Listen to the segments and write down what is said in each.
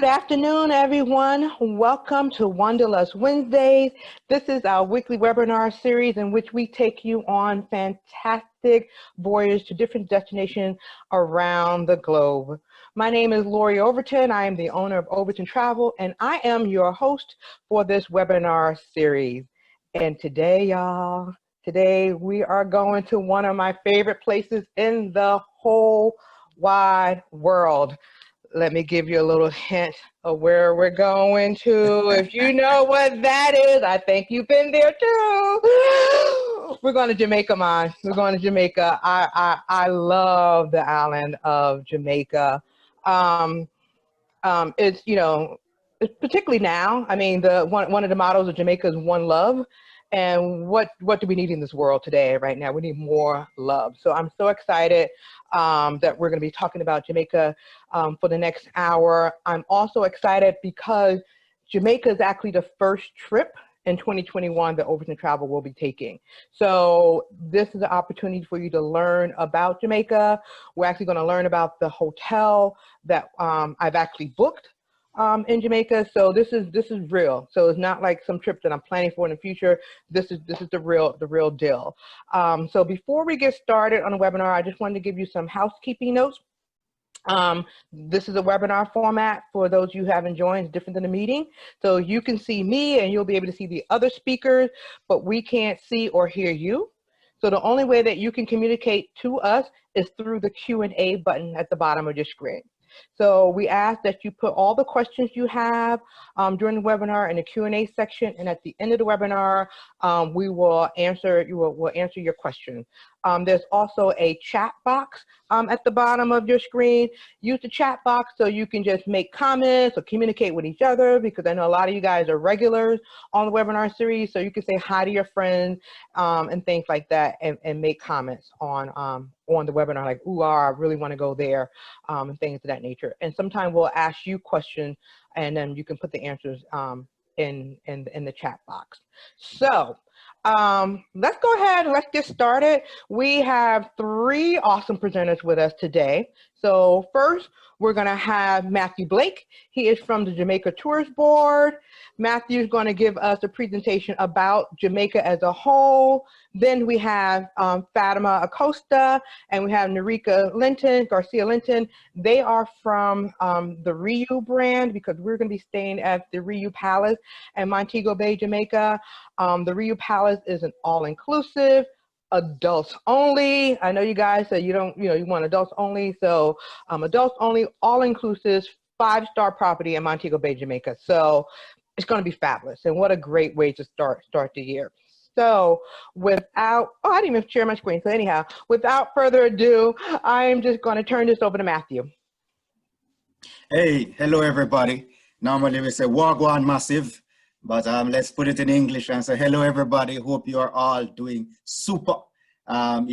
Good afternoon, everyone. Welcome to Wanderlust Wednesdays. This is our weekly webinar series in which we take you on fantastic voyages to different destinations around the globe. My name is Lori Overton. I am the owner of Overton Travel, and I am your host for this webinar series. And today, y'all, we are going to one of my favorite places in the whole wide world. Let me give you a little hint of where we're going to. If you know what that is, I think you've been there too. We're going to Jamaica, man. We're going to Jamaica. I love the island of Jamaica. It's, it's particularly now. I mean, the one of the mottos of Jamaica is one love. And what do we need in this world today, right now? We need more love. So I'm so excited that we're going to be talking about Jamaica for the next hour. I'm also excited because Jamaica is actually the first trip in 2021 that Overton Travel will be taking. So this is an opportunity for you to learn about Jamaica. We're actually going to learn about the hotel that I've actually booked in Jamaica. So this is real. So it's not like some trip that I'm planning for in the future. This is the real deal. So before we get started on the webinar, I just wanted to give you some housekeeping notes. This is a webinar format for those you haven't joined. It's different than a meeting. So you can see me and you'll be able to see the other speakers, but we can't see or hear you. So the only way that you can communicate to us is through the Q&A button at the bottom of your screen. So we ask that you put all the questions you have during the webinar in the Q&A section, and at the end of the webinar, we will answer your question. There's also a chat box at the bottom of your screen. Use the chat box so you can just make comments or communicate with each other, because I know a lot of you guys are regulars on the webinar series, so you can say hi to your friends and things like that, and make comments on the webinar, like, ooh, I really want to go there, and things of that nature. And sometimes we'll ask you questions, and then you can put the answers in the chat box. So let's go ahead and let's get started. We have three awesome presenters with us today. So first, we're going to have Matthew Blake. He is from the Jamaica Tourist Board. Matthew is going to give us a presentation about Jamaica as a whole. Then we have Fatima Acosta, and we have Garcia Linton. They are from the Riu brand, because we're going to be staying at the Riu Palace in Montego Bay, Jamaica. The Riu Palace is an all-inclusive, adults only. I know you guys say you want adults only. So adults only, all-inclusive, 5-star property in Montego Bay, Jamaica. So it's going to be fabulous. And what a great way to start the year. So I didn't even share my screen. So anyhow, without further ado, I'm just going to turn this over to Matthew. Hey, hello everybody. Normally we say Wagwan Massive, but let's put it in English and say hello everybody. Hope you are all doing super. I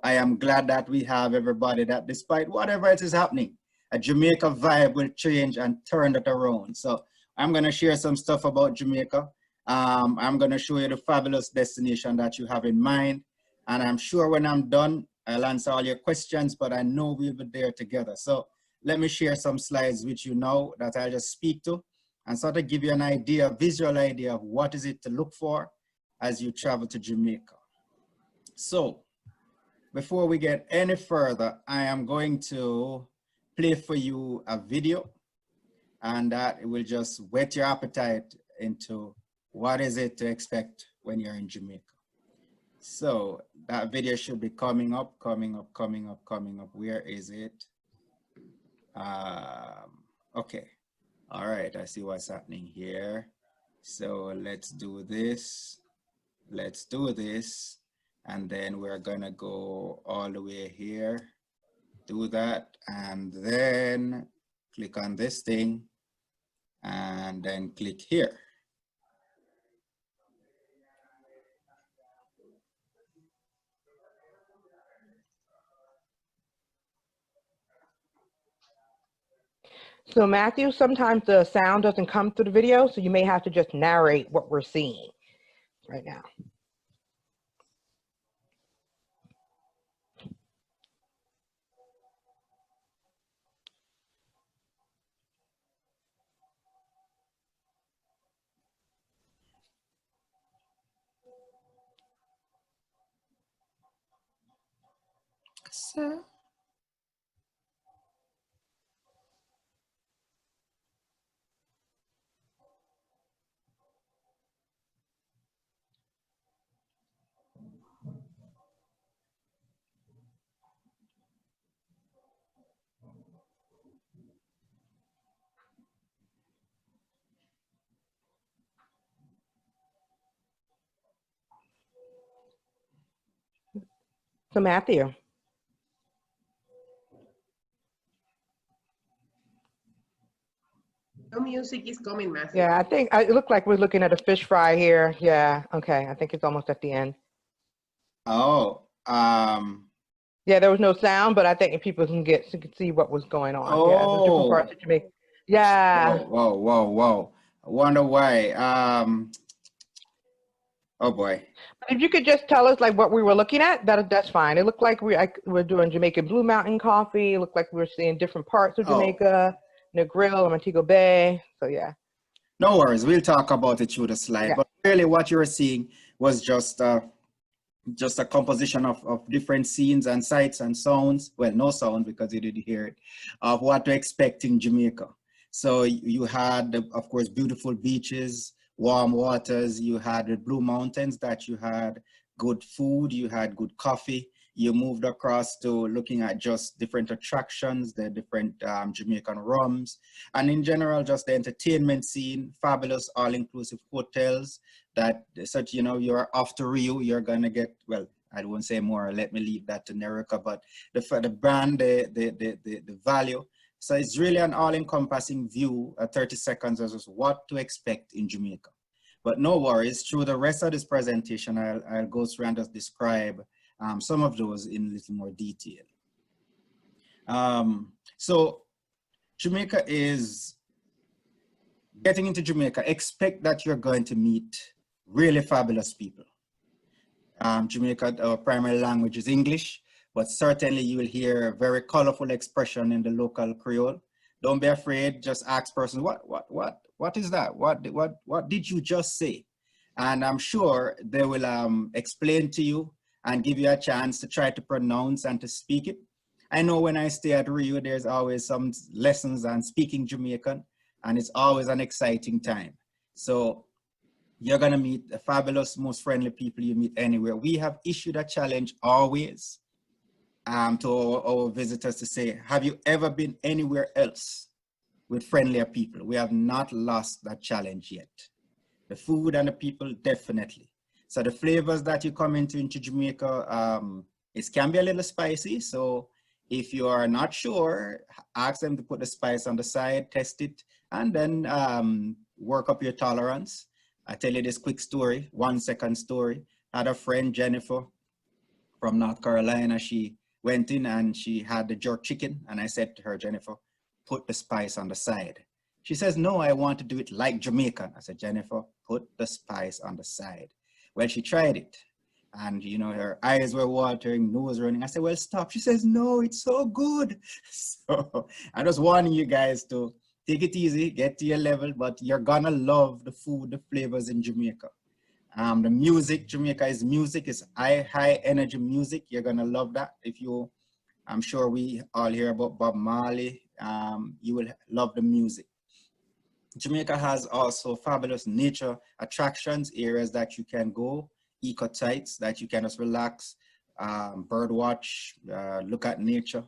am glad that we have everybody that, despite whatever it is happening, a Jamaica vibe will change and turn it around. So I'm going to share some stuff about Jamaica. I'm going to show you the fabulous destination that you have in mind. And I'm sure when I'm done, I'll answer all your questions, but I know we'll be there together. So let me share some slides with you now that I'll just speak to and sort of give you an idea, visual idea of what is it to look for as you travel to Jamaica. So before we get any further, I am going to play for you a video, and that will just whet your appetite into what is it to expect when you're in Jamaica. So that video should be coming up. Where is it? Okay. All right, I see what's happening here. So let's do this. And then we're gonna go all the way here, do that, and then click on this thing, and then click here. So Matthew, sometimes the sound doesn't come through the video, so you may have to just narrate what we're seeing right now. So, So Matthew. No music is coming, Matthew. Yeah, I think it looked like we're looking at a fish fry here. Yeah, okay. I think it's almost at the end. oh, Yeah, there was no sound, but I think people can see what was going on. Yeah, there's different parts oh, of Jamaica. Yeah. whoa, whoa, whoa, whoa. I wonder why. Oh boy. But if you could just tell us like what we were looking at, that's fine. It looked like we're doing Jamaican Blue Mountain coffee. It looked like we were seeing different parts of Oh, Jamaica, Negril, Montego Bay. So yeah. no worries. We'll talk about it through the slide. Yeah. But really, what you were seeing was just a composition of different scenes and sights and sounds. Well, no sound because you didn't hear it, of what to expect in Jamaica. So you had, of course, beautiful beaches, warm waters. You had the Blue Mountains that you had good food, you had good coffee. You moved across to looking at just different attractions, the different Jamaican rums, and in general, just the entertainment scene, fabulous all-inclusive hotels, that such, you know, you're off to Rio, you're gonna get, well, I won't say more, let me leave that to Nerica, but the brand, the value. So it's really an all-encompassing view, 30 seconds as to what to expect in Jamaica. But no worries, through the rest of this presentation, I'll go through and just describe some of those in a little more detail. So Jamaica is, getting into Jamaica, expect that you're going to meet really fabulous people. Jamaica, our primary language is English, but certainly you will hear a very colorful expression in the local Creole. Don't be afraid, just ask person, what is that? What did you just say? And I'm sure they will explain to you and give you a chance to try to pronounce and to speak it. I know when I stay at Rio, there's always some lessons on speaking Jamaican, and it's always an exciting time. So you're gonna meet the fabulous, most friendly people you meet anywhere. We have issued a challenge always to our visitors to say, have you ever been anywhere else with friendlier people? We have not lost that challenge yet. The food and the people, definitely. So the flavors that you come into Jamaica, it can be a little spicy. So if you are not sure, ask them to put the spice on the side, test it, and then work up your tolerance. I tell you this quick story, 1 second story. I had a friend, Jennifer, from North Carolina. She went in and she had the jerk chicken. And I said to her, Jennifer, put the spice on the side. She says, no, I want to do it like Jamaican. I said, Jennifer, put the spice on the side. Well, she tried it. And, you know, her eyes were watering, nose running. I said, well, stop. She says, no, it's so good. So I'm just warning you guys to take it easy, get to your level, but you're gonna love the food, the flavors in Jamaica. The music, Jamaica is music, it's high energy music. You're gonna love that. I'm sure we all hear about Bob Marley. You will love the music. Jamaica has also fabulous nature attractions, areas that you can go, eco sites that you can just relax, bird watch, look at nature.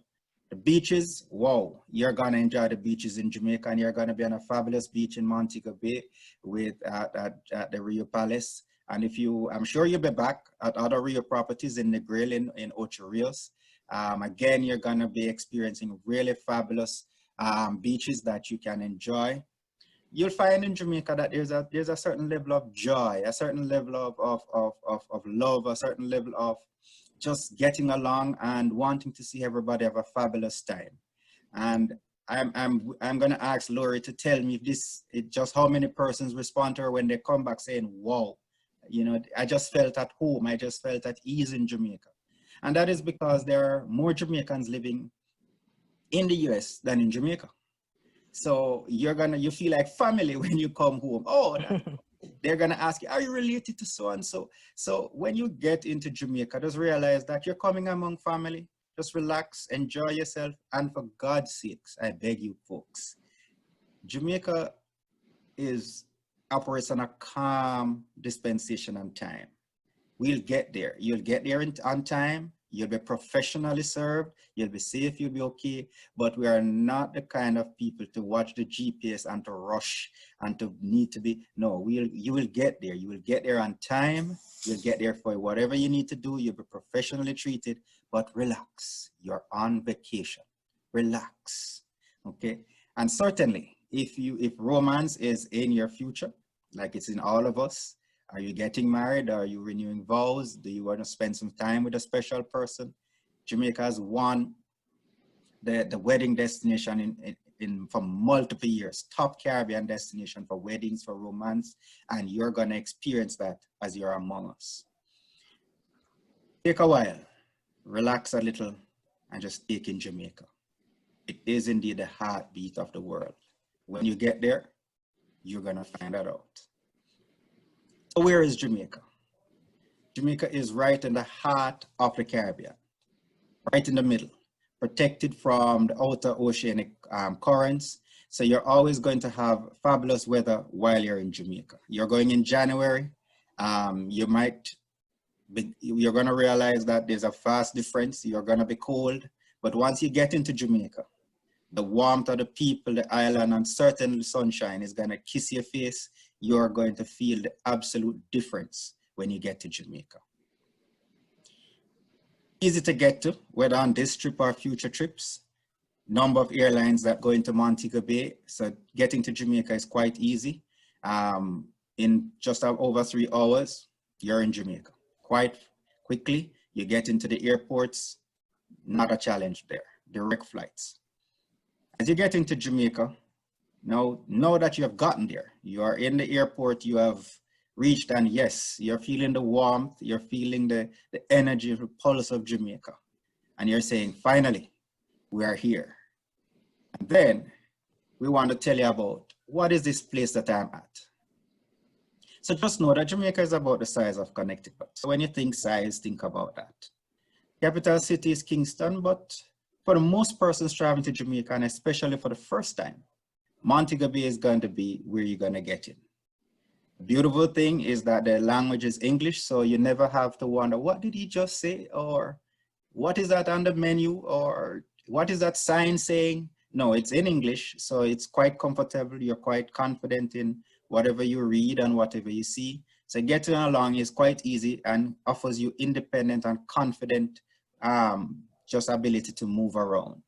The beaches, wow, you're gonna enjoy the beaches in Jamaica, and you're gonna be on a fabulous beach in Montego Bay with at the Rio Palace. And I'm sure you'll be back at other Rio properties in Negril in Ocho Rios. Again, you're gonna be experiencing really fabulous beaches that you can enjoy. You'll find in Jamaica that there's a certain level of joy, a certain level of love, a certain level of just getting along and wanting to see everybody have a fabulous time. And I'm gonna ask Lori to tell me if just how many persons respond to her when they come back saying, wow, you know, I just felt at home, I just felt at ease in Jamaica. And that is because there are more Jamaicans living in the US than in Jamaica. So you feel like family when you come home. Oh, they're gonna ask you, are you related to so and so? So when you get into Jamaica, just realize that you're coming among family. Just relax, enjoy yourself, and for God's sakes, I beg you folks, Jamaica operates on a calm dispensation and time. We'll get there. You'll get there on time. You'll be professionally served. You'll be safe. You'll be okay. But we are not the kind of people to watch the GPS and to rush and to need to be. No, you will get there. You will get there on time. You'll get there for whatever you need to do. You'll be professionally treated. But relax. You're on vacation. Relax. Okay. And certainly, if romance is in your future, like it's in all of us, are you getting married? Are you renewing vows? Do you want to spend some time with a special person? Jamaica has won the wedding destination for multiple years, top Caribbean destination for weddings, for romance, and you're going to experience that as you're among us. Take a while, relax a little, and just take in Jamaica. It is indeed the heartbeat of the world. When you get there, you're going to find that out. So where is Jamaica? Jamaica is right in the heart of the Caribbean, right in the middle, protected from the outer oceanic currents. So you're always going to have fabulous weather while you're in Jamaica. You're going in January, you're going to realize that there's a vast difference. You're going to be cold, but once you get into Jamaica, the warmth of the people, the island, and certainly sunshine is going to kiss your face. You're going to feel the absolute difference when you get to Jamaica. Easy to get to, whether on this trip or future trips. Number of airlines that go into Montego Bay, so getting to Jamaica is quite easy. In just over 3 hours, you're in Jamaica. Quite quickly, you get into the airports, not a challenge there, direct flights. As you get into Jamaica, now that you have gotten there, you are in the airport, you have reached, and yes, you're feeling the warmth, you're feeling the energy, the pulse of Jamaica. And you're saying, finally, we are here. And then we want to tell you about what is this place that I'm at. So just know that Jamaica is about the size of Connecticut. So when you think size, think about that. Capital city is Kingston, but for the most persons traveling to Jamaica, and especially for the first time, Montego Bay is going to be where you're going to get in. The beautiful thing is that the language is English, so you never have to wonder, what did he just say? Or what is that on the menu? Or what is that sign saying? No, it's in English, so it's quite comfortable. You're quite confident in whatever you read and whatever you see. So getting along is quite easy and offers you independent and confident just ability to move around.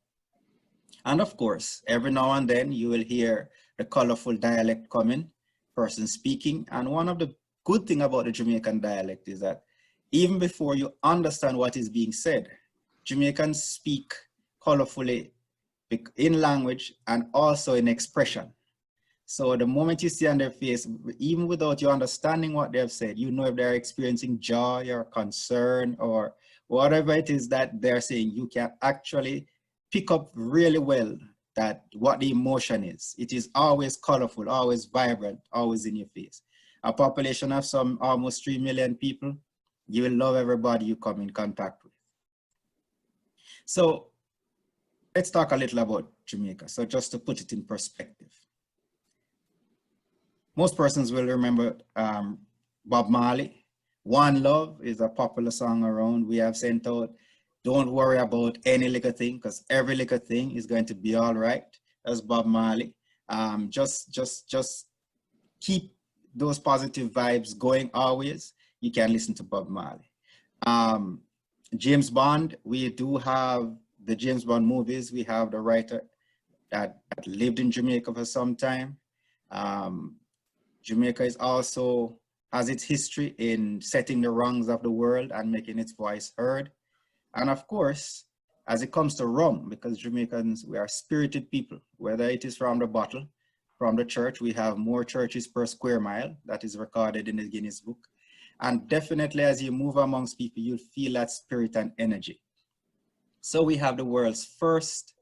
And of course, every now and then you will hear the colorful dialect coming, person speaking. And one of the good things about the Jamaican dialect is that even before you understand what is being said, Jamaicans speak colorfully in language and also in expression. So the moment you see on their face, even without you understanding what they have said, you know if they're experiencing joy or concern or whatever it is that they're saying, you can actually pick up really well that what the emotion is. It is always colorful, always vibrant, always in your face. A population of some almost 3 million people, you will love everybody you come in contact with. So let's talk a little about Jamaica. So just to put it in perspective. Most persons will remember Bob Marley. One Love is a popular song around. We have sent out, don't worry about any little thing, because every little thing is going to be all right. That's Bob Marley. Just keep those positive vibes going always. You can listen to Bob Marley. James Bond, we do have the James Bond movies. We have the writer that lived in Jamaica for some time. Jamaica is also has its history in setting the wrongs of the world and making its voice heard. And of course, as it comes to rum, because Jamaicans, we are spirited people, whether it is from the bottle, from the church, we have more churches per square mile, that is recorded in the Guinness Book. And definitely as you move amongst people, you'll feel that spirit and energy. So we have the world's first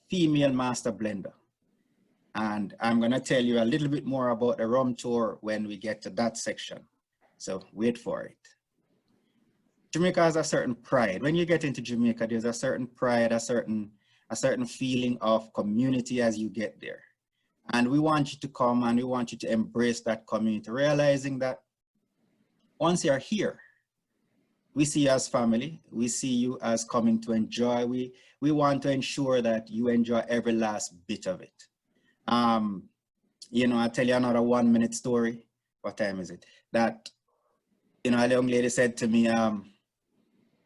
female master blender. And I'm gonna tell you a little bit more about the rum tour when we get to that section. So wait for it. Jamaica has a certain pride. When you get into Jamaica, there's a certain pride, a certain feeling of community as you get there. And we want you to come and we want you to embrace that community, realizing that once you're here, we see you as family. We see you as coming to enjoy. We want to ensure that you enjoy every last bit of it. You know, I'll tell you another 1 minute story. What time is it? That, you know, a young lady said to me,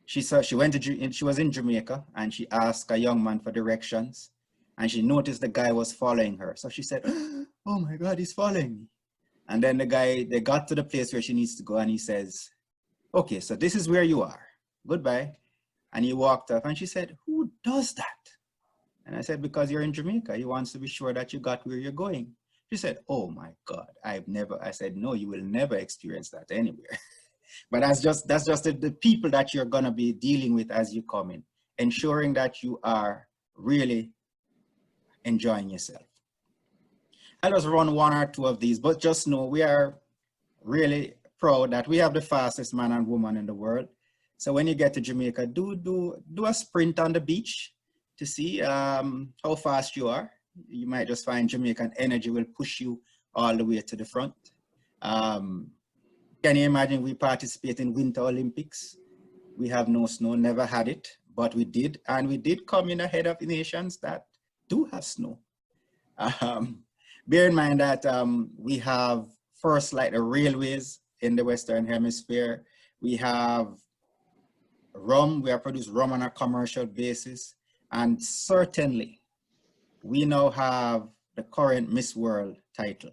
she was in Jamaica and she asked a young man for directions and she noticed the guy was following her. So she said, oh my God, he's following me. And then they got to the place where she needs to go and he says, okay, so this is where you are. Goodbye. And he walked off and she said, who does that? And I said, because you're in Jamaica. He wants to be sure that you got where you're going. She said, oh my God, I said, no, you will never experience that anywhere. But that's just the people that you're gonna be dealing with as you come in, ensuring that you are really enjoying yourself. I'll just run one or two of these, but just know we are really proud that we have the fastest man and woman in the world. So when you get to Jamaica, do a sprint on the beach to see how fast you are. You might just find Jamaican energy will push you all the way to the front. Can you imagine we participate in Winter Olympics? We have no snow, never had it, but we did. And we did come in ahead of nations that do have snow. Bear in mind that we have first, like the railways in the Western Hemisphere. We have rum, we have produced rum on a commercial basis. And certainly, we now have the current Miss World title.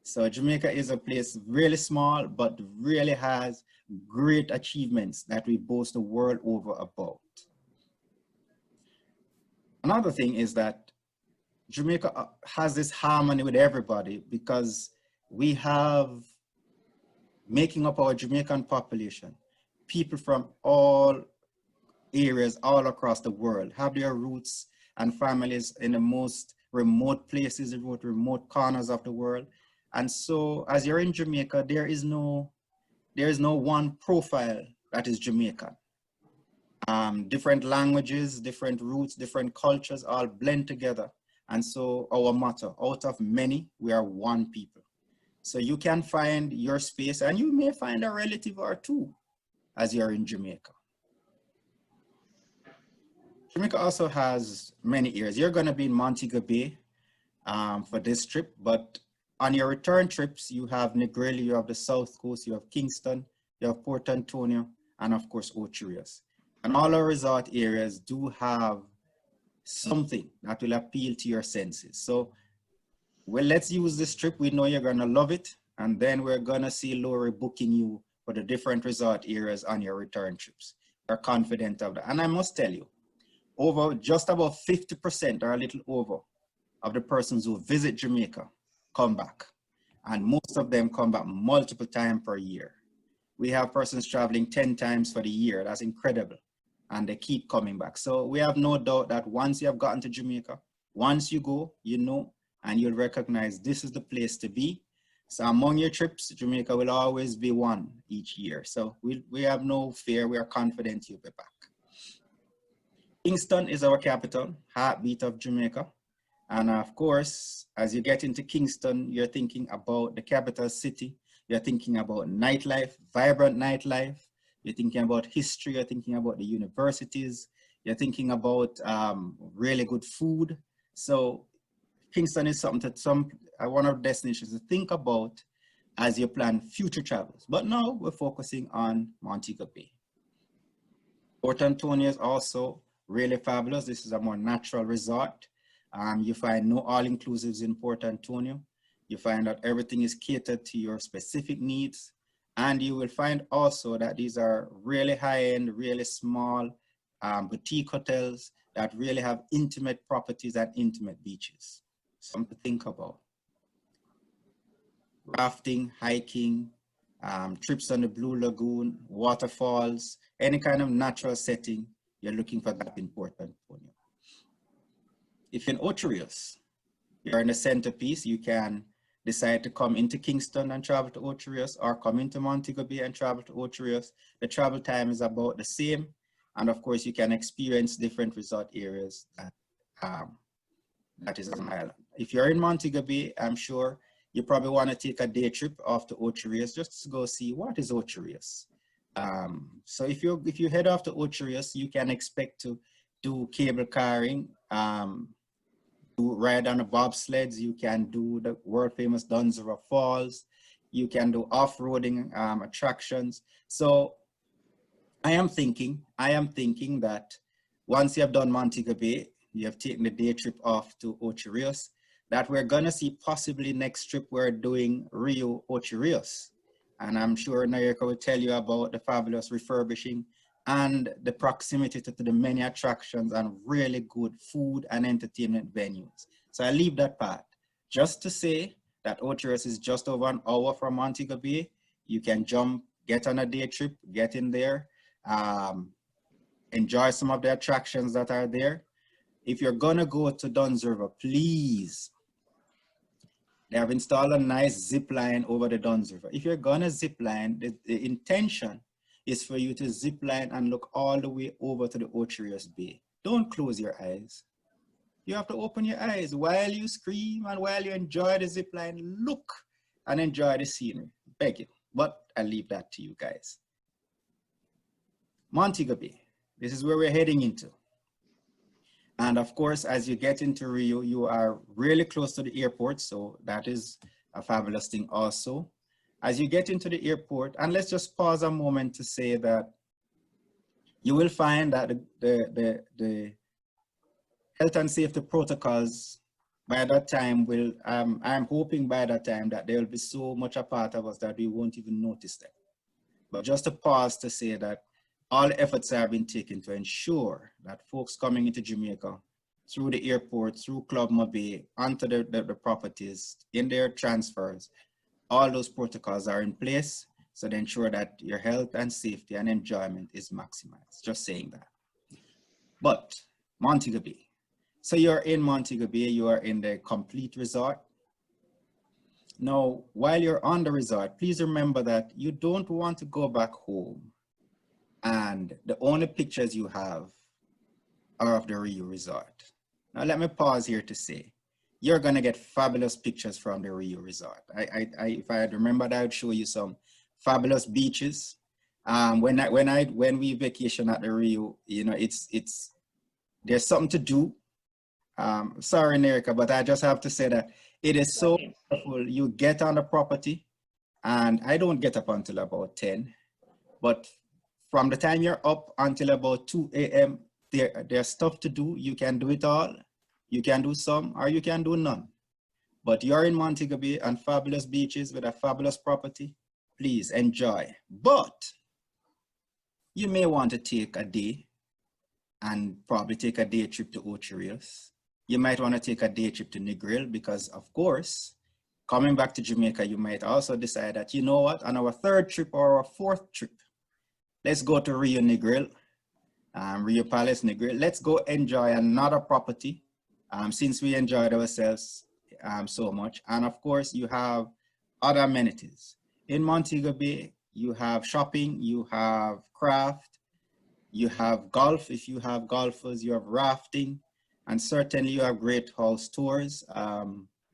So Jamaica is a place really small, but really has great achievements that we boast the world over about. Another thing is that Jamaica has this harmony with everybody because we have, making up our Jamaican population, people from all areas all across the world have their roots and families in the most remote places, the most remote corners of the world. And so as you're in Jamaica, there is no one profile that is Jamaican. Different languages, different roots, different cultures all blend together. And so our motto, out of many, we are one people. So you can find your space and you may find a relative or two as you're in Jamaica. Jamaica also has many areas. You're gonna be in Montego Bay for this trip, but on your return trips, you have Negril, you have the South Coast, you have Kingston, you have Port Antonio, and of course, Ocho Rios. And all our resort areas do have something that will appeal to your senses. So, well, let's use this trip. We know you're gonna love it. And then we're gonna see Lori booking you for the different resort areas on your return trips. We're confident of that. And I must tell you, just about 50% or a little over of the persons who visit Jamaica come back, and most of them come back multiple times per year. We have persons traveling 10 times for the year. That's incredible, and they keep coming back. So we have no doubt that once you have gotten to Jamaica, once you go, you know, and you'll recognize this is the place to be. So among your trips, Jamaica will always be one each year. So we have no fear. We are confident you'll be back. Kingston is our capital, heartbeat of Jamaica. And of course, as you get into Kingston, you're thinking about the capital city. You're thinking about nightlife, vibrant nightlife. You're thinking about history. You're thinking about the universities. You're thinking about really good food. So Kingston is something that one of the destinations to think about as you plan future travels. But now we're focusing on Montego Bay. Port Antonio is also really fabulous. This is a more natural resort. You find no all-inclusives in Port Antonio. You find that everything is catered to your specific needs. And you will find also that these are really high-end, really small boutique hotels that really have intimate properties and intimate beaches. Something to think about. Rafting, hiking, trips on the Blue Lagoon, waterfalls, any kind of natural setting, you're looking for that in Port Antonio. If in Ocho Rios, you're in the centerpiece, you can decide to come into Kingston and travel to Ocho Rios, or come into Montego Bay and travel to Ocho Rios, the travel time is about the same. And of course, you can experience different resort areas that is on the island. If you're in Montego Bay, I'm sure you probably want to take a day trip off to Ocho Rios just to go see what is Ocho Rios. So if you head off to Ocho Rios, you can expect to do cable carring, do ride on the bobsleds, you can do the world famous Duns River Falls, you can do off-roading attractions. So I am thinking that once you have done Montego Bay, you have taken the day trip off to Ocho Rios, that we're gonna see possibly next trip we're doing Rio Ocho Rios. And I'm sure Nayaka will tell you about the fabulous refurbishing and the proximity to the many attractions and really good food and entertainment venues. So I leave that part just to say that Ocho Rios is just over an hour from Montego Bay. You can jump, get on a day trip, get in there, enjoy some of the attractions that are there. If you're gonna go to Duns River, please, they have installed a nice zip line over the Duns River. If you're gonna zip line, the intention is for you to zip line and look all the way over to the Ocho Rios Bay. Don't close your eyes. You have to open your eyes while you scream and while you enjoy the zip line, look and enjoy the scenery. Beg you, but I leave that to you guys. Montego Bay, this is where we're heading into. And of course, as you get into Rio, you are really close to the airport. So that is a fabulous thing also. As you get into the airport, and let's just pause a moment to say that you will find that the health and safety protocols by that time will, I'm hoping by that time that there will be so much a part of us that we won't even notice them. But just a pause to say that all efforts have been taken to ensure that folks coming into Jamaica through the airport, through Club Bay, onto the properties, in their transfers, all those protocols are in place so to ensure that your health and safety and enjoyment is maximized. Just saying that. But Montego Bay. So you're in Montego Bay, you are in the complete resort. Now, while you're on the resort, please remember that you don't want to go back home and the only pictures you have are of the Rio Resort. Now let me pause here to say, you're gonna get fabulous pictures from the Rio Resort. If I had remembered, I would show you some fabulous beaches. When we vacation at the Rio, you know, there's something to do. Sorry, Nerika, but I just have to say that it is so wonderful. You get on the property, and I don't get up until about 10, but from the time you're up until about 2 a.m., there's stuff to do. You can do it all. You can do some, or you can do none. But you're in Montego Bay and fabulous beaches with a fabulous property. Please enjoy. But you may want to take a day and probably take a day trip to Ocho Rios. You might want to take a day trip to Negril because, of course, coming back to Jamaica, you might also decide that, you know what, on our third trip or our fourth trip, let's go to Rio Negril, Rio Palace Negril. Let's go enjoy another property since we enjoyed ourselves so much. And of course, you have other amenities. In Montego Bay, you have shopping, you have craft, you have golf. If you have golfers, you have rafting, and certainly you have great house tours.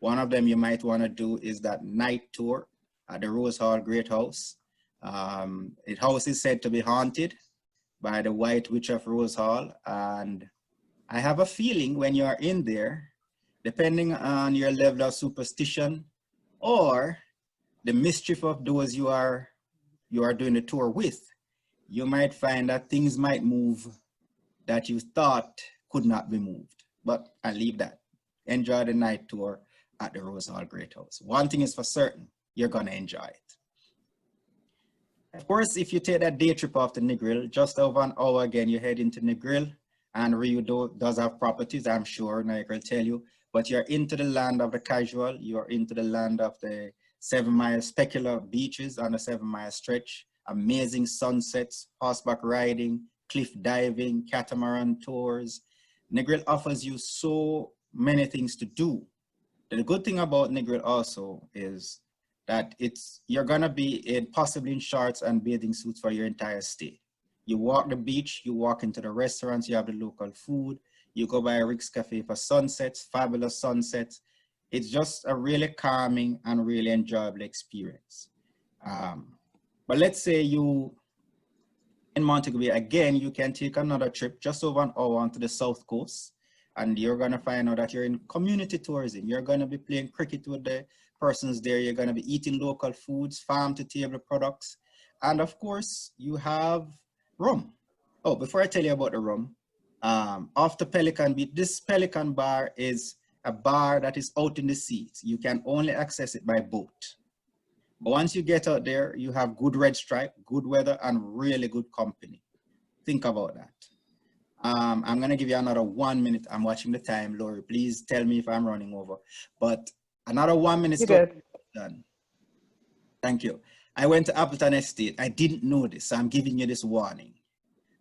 One of them you might want to do is that night tour at the Rose Hall Great House. The house is said to be haunted by the White Witch of Rose Hall, and I have a feeling when you are in there, depending on your level of superstition or the mischief of those you are doing the tour with, you might find that things might move that you thought could not be moved. But I'll leave that. Enjoy the night tour at the Rose Hall Great House. One thing is for certain, you're gonna enjoy it. Of course, if you take that day trip off to Negril, just over an hour again, you head into Negril, and Rio does have properties, I'm sure, Nike will tell you, but you're into the land of the casual, you're into the land of the 7 Mile specular beaches on the 7 Mile stretch, amazing sunsets, horseback riding, cliff diving, catamaran tours. Negril offers you so many things to do. The good thing about Negril also is that you're gonna be possibly in shorts and bathing suits for your entire stay. You walk the beach, you walk into the restaurants, you have the local food, you go by Rick's Cafe for sunsets, fabulous sunsets. It's just a really calming and really enjoyable experience. But let's say you in Montego Bay, again, you can take another trip just over an hour onto the south coast, and you're going to find out that you're in community tourism. You're going to be playing cricket with the persons there. You're going to be eating local foods, farm to table products. And of course, you have rum. Oh, before I tell you about the rum, off the Pelican Beach, this Pelican Bar is a bar that is out in the sea. You can only access it by boat. But once you get out there, you have good red stripe, good weather, and really good company. Think about that. I'm going to give you another 1 minute. I'm watching the time. Lori, please tell me if I'm running over. But another 1 minute. You're good. Done. Thank you. I went to Appleton Estate. I didn't know this, so I'm giving you this warning.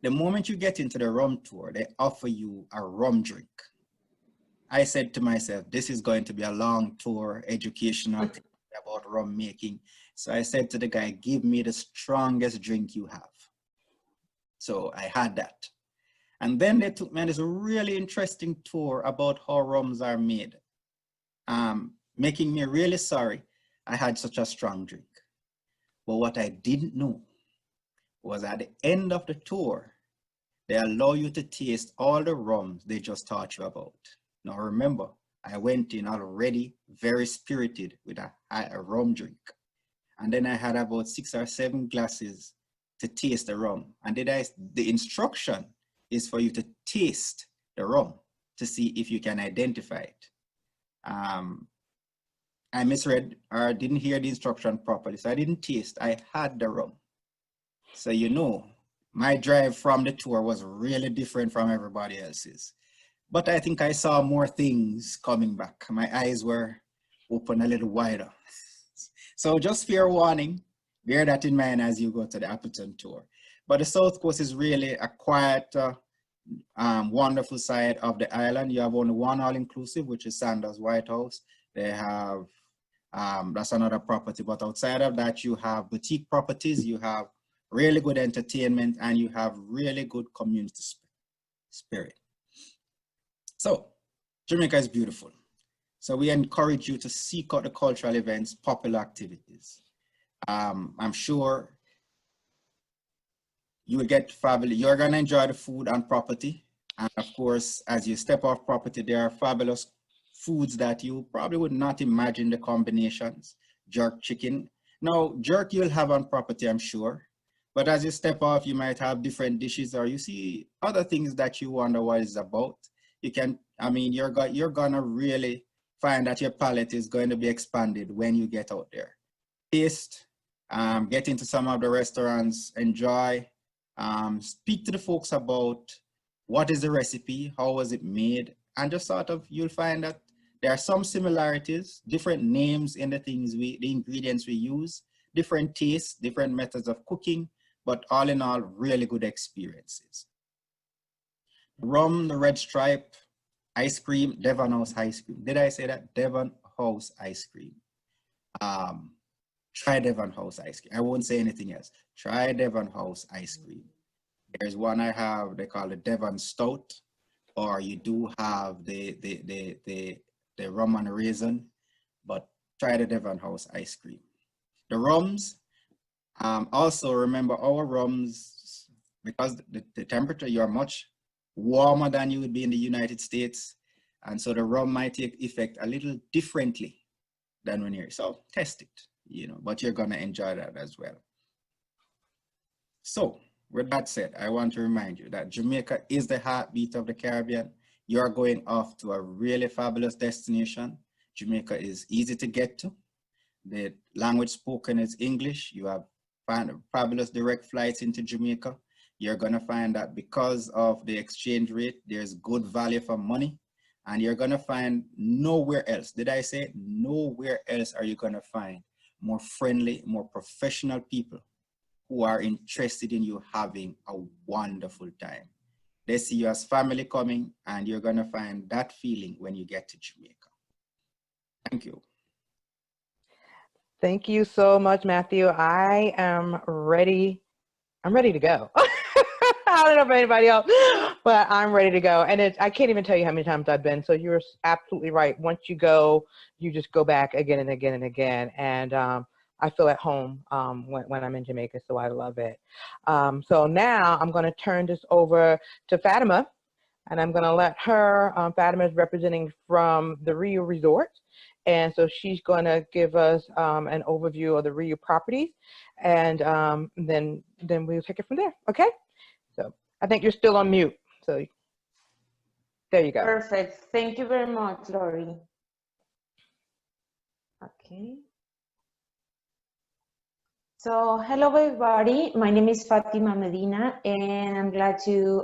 The moment you get into the rum tour, they offer you a rum drink. I said to myself, this is going to be a long tour, educational thing about rum making. So I said to the guy, give me the strongest drink you have. So I had that. And then they took me on this really interesting tour about how rums are made, making me really sorry I had such a strong drink. But what I didn't know was at the end of the tour, they allow you to taste all the rums they just taught you about. Now remember, I went in already very spirited with a rum drink. And then I had about 6 or 7 glasses to taste the rum. And the instruction is for you to taste the rum to see if you can identify it. I misread or didn't hear the instruction properly, so I didn't taste, I had the rum. So you know, my drive from the tour was really different from everybody else's. But I think I saw more things coming back. My eyes were open a little wider. So just fair warning, bear that in mind as you go to the Appleton tour. But the South Coast is really a quiet, wonderful side of the island. You have only one all-inclusive, which is Sanders White House. They have, that's another property. But outside of that, you have boutique properties, you have really good entertainment, and you have really good community spirit. So Jamaica is beautiful. So we encourage you to seek out the cultural events, popular activities. I'm sure you will get fabulous, you're gonna enjoy the food and property. And of course, as you step off property, there are fabulous foods that you probably would not imagine the combinations. Jerk chicken. Now, jerk you'll have on property, I'm sure. But as you step off, you might have different dishes or you see other things that you wonder what it's about. You can, I mean, you're gonna really find that your palate is going to be expanded when you get out there. Taste, get into some of the restaurants, enjoy, speak to the folks about what is the recipe, how was it made, and just sort of, you'll find that there are some similarities, different names in the things the ingredients we use, different tastes, different methods of cooking, but all in all, really good experiences. Rum, the red stripe, ice cream, Devon House ice cream. Did I say that? Devon House ice cream. Try Devon House ice cream. I won't say anything else. Try Devon House ice cream. There's one I have, they call it Devon Stout, or you do have the rum and raisin, but try the Devon House ice cream. The rums, also remember our rums, because the temperature, you're much warmer than you would be in the United States. And so the rum might take effect a little differently than when you're, so test it, you know, but you're gonna enjoy that as well. So with that said, I want to remind you that Jamaica is the heartbeat of the Caribbean. You're going off to a really fabulous destination. Jamaica is easy to get to. The language spoken is English. You have fabulous direct flights into Jamaica. You're gonna find that because of the exchange rate, there's good value for money. And you're gonna find nowhere else, did I say nowhere else are you gonna find more friendly, more professional people who are interested in you having a wonderful time. They see you as family coming, and you're gonna find that feeling when you get to Jamaica. Thank you. Thank you so much, Matthew. I am ready. I'm ready to go. I don't know if anybody else, but I'm ready to go. And I can't even tell you how many times I've been. So you're absolutely right. Once you go, you just go back again and again and again. And I feel at home when I'm in Jamaica, so I love it. So now I'm going to turn this over to Fatima, and I'm going to let her, Fatima is representing from the Rio Resort. And so she's going to give us an overview of the Rio properties, and then we'll take it from there. Okay? So I think you're still on mute. So there you go. Perfect. Thank you very much, Lori. Okay. So hello, everybody. My name is Fatima Medina, and I'm glad to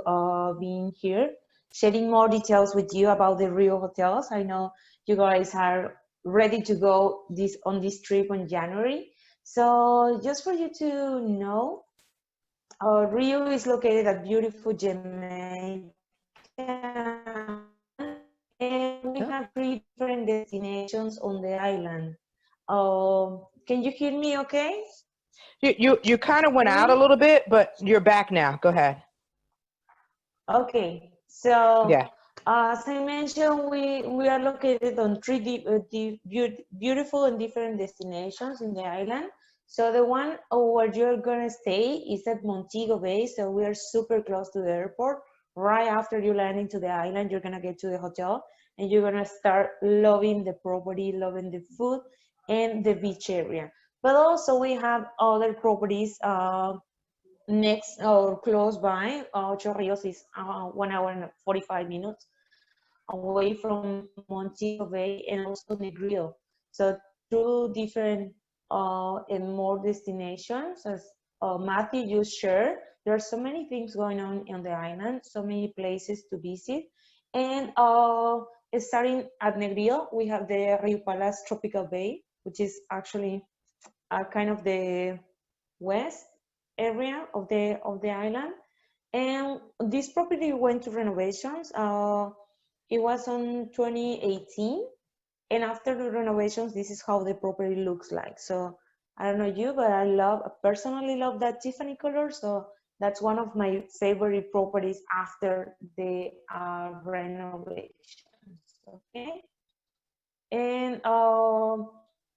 be here, sharing more details with you about the Rio hotels. I know you guys are ready to go on this trip in January. So just for you to know, Rio is located at beautiful Jamaica, and we have 3 different destinations on the island. Can you hear me okay? You kind of went out a little bit, but you're back now. Go ahead. Okay, so yeah. As I mentioned, we are located on 3 beautiful and different destinations in the island. So the one where you're gonna stay is at Montego Bay. So we are super close to the airport. Right after you land into the island, you're gonna get to the hotel and you're gonna start loving the property, loving the food and the beach area. But also we have other properties next or close by. Ocho Rios is 1 hour and 45 minutes away from Montego Bay and also Negrillo. So 2 different and more destinations. As Matthew just shared, there are so many things going on the island, so many places to visit. And starting at Negrillo, we have the Rio Palace Tropical Bay, which is actually kind of the west area of the island. And this property went to renovations. It was on 2018, and after the renovations, this is how the property looks like. So I don't know you, but I personally love that Tiffany color. So that's one of my favorite properties after the renovations. Okay, and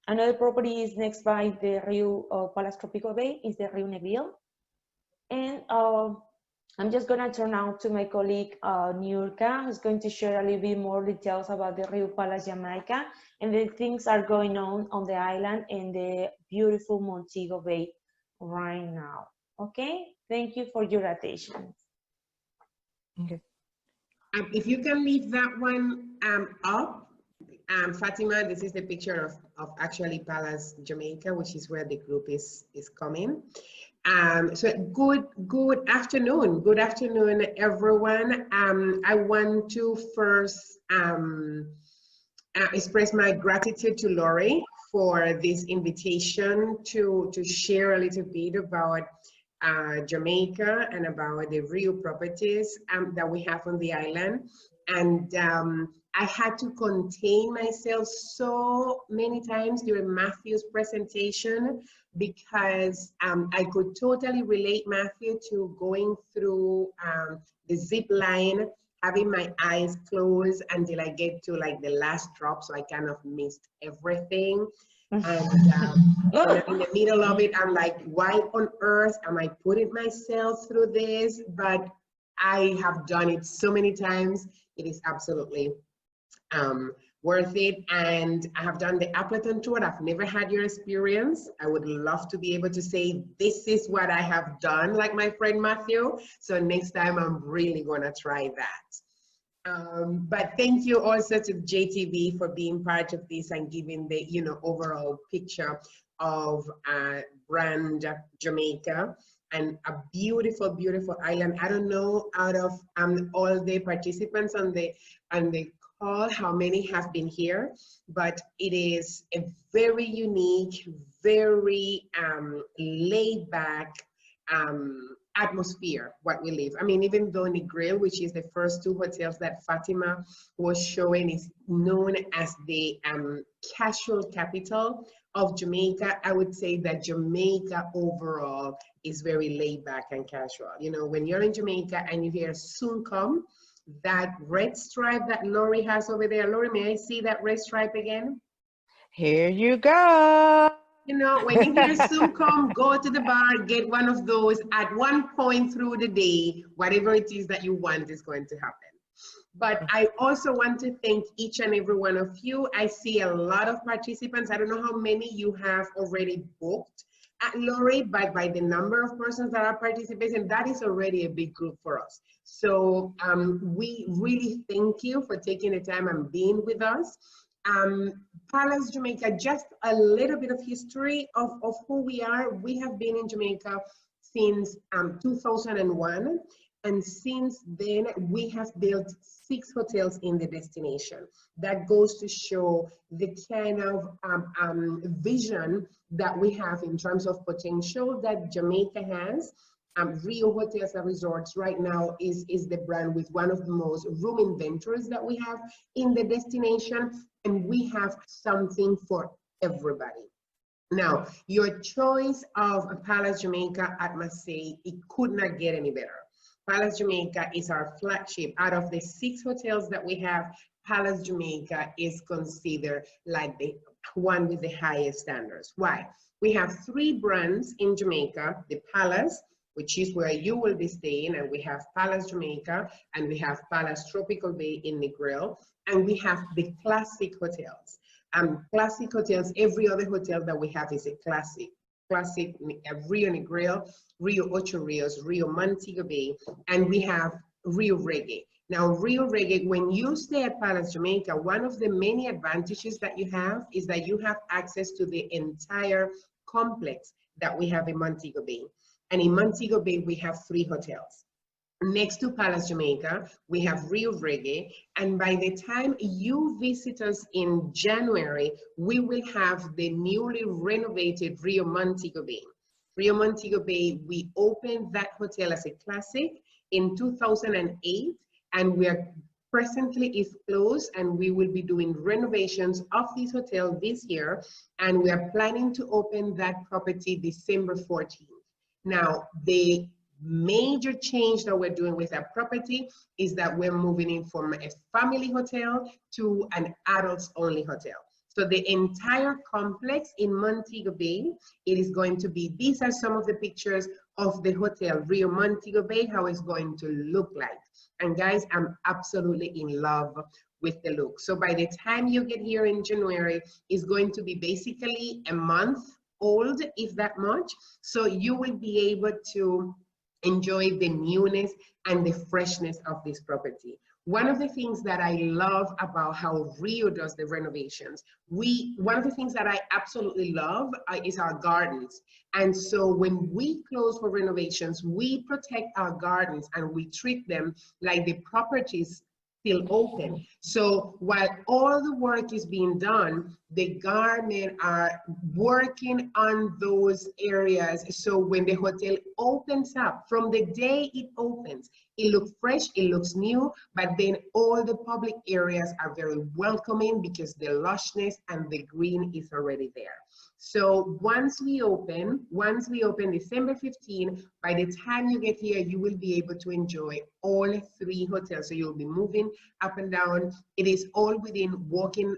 another property is next by the Rio Palace Tropical Bay is the Rio Negrillo, and I'm just going to turn out to my colleague, Niurka, who's going to share a little bit more details about the Rio Palace, Jamaica, and the things are going on the island and the beautiful Montego Bay right now. Okay, thank you for your attention. Okay. If you can leave that one up, Fatima, this is the picture of actually Palace, Jamaica, which is where the group is coming. So good afternoon, everyone. I want to first express my gratitude to Lori for this invitation to share a little bit about Jamaica and about the Rio properties that we have on the island. And I had to contain myself so many times during Matthew's presentation because I could totally relate, Matthew, to going through the zip line, having my eyes closed until I get to like the last drop, so I kind of missed everything. And when I'm in the middle of it, I'm like, why on earth am I putting myself through this? But I have done it so many times. It is absolutely worth it. And I have done the Appleton tour. I've never had your experience. I would love to be able to say, this is what I have done, like my friend Matthew. So next time I'm really gonna try that. But thank you also to JTV for being part of this and giving the overall picture of brand Jamaica, and a beautiful, beautiful island. I don't know out of all the participants on the call how many have been here, but it is a very unique, very laid back atmosphere what we live. I mean, even though Negril, which is the first two hotels that Fatima was showing, is known as the casual capital of Jamaica, I would say that Jamaica overall is very laid back and casual. You know, when you're in Jamaica and you hear soon come, that red stripe that Lori has over there. Lori, may I see that red stripe again? Here you go. You know, when you hear soon come, go to the bar, get one of those. At one point through the day, whatever it is that you want is going to happen. But I also want to thank each and every one of you. I see a lot of participants. I don't know how many you have already booked at Lori, but by the number of persons that are participating, that is already a big group for us. So we really thank you for taking the time and being with us. Palace Jamaica, just a little bit of history of who we are. We have been in Jamaica since 2001. And since then, we have built 6 hotels in the destination. That goes to show the kind of vision that we have in terms of potential that Jamaica has. Rio Hotels and Resorts right now is the brand with one of the most room inventories that we have in the destination. And we have something for everybody. Now, your choice of Palace Jamaica at Marseille, it could not get any better. Palace Jamaica is our flagship. Out of the 6 hotels that we have, Palace Jamaica is considered like the one with the highest standards. Why? We have 3 brands in Jamaica, the Palace, which is where you will be staying, and we have Palace Jamaica, and we have Palace Tropical Bay in Negril, and we have the classic hotels. Classic hotels, every other hotel that we have is a classic. Classic Rio Negril, Rio Ocho Rios, Rio Montego Bay, and we have Rio Reggae. Now, Rio Reggae, when you stay at Palace Jamaica, one of the many advantages that you have is that you have access to the entire complex that we have in Montego Bay. And in Montego Bay, we have 3 hotels. Next to Palace Jamaica, we have Rio Reggae, and by the time you visit us in January, we will have the newly renovated Rio Montego Bay. Rio Montego Bay, we opened that hotel as a classic in 2008, and we are presently is closed, and we will be doing renovations of this hotel this year, and we are planning to open that property December 14th. Now, the major change that we're doing with that property is that we're moving in from a family hotel to an adults only hotel. So the entire complex in Montego Bay, it is going to be, these are some of the pictures of the hotel, Rio Montego Bay, how it's going to look like. And guys, I'm absolutely in love with the look. So by the time you get here in January, it's going to be basically a month old, if that much. So you will be able to enjoy the newness and the freshness of this property. One of the things that I love about how Rio does the renovations, one of the things that I absolutely love is our gardens. And so when we close for renovations, we protect our gardens and we treat them like the properties still open. So while all the work is being done, the gardening are working on those areas. So when the hotel opens up, from the day it opens, it looks fresh, it looks new, but then all the public areas are very welcoming because the lushness and the green is already there. So once we open December 15, by the time you get here, you will be able to enjoy all 3 hotels. So you'll be moving up and down. It is all within walking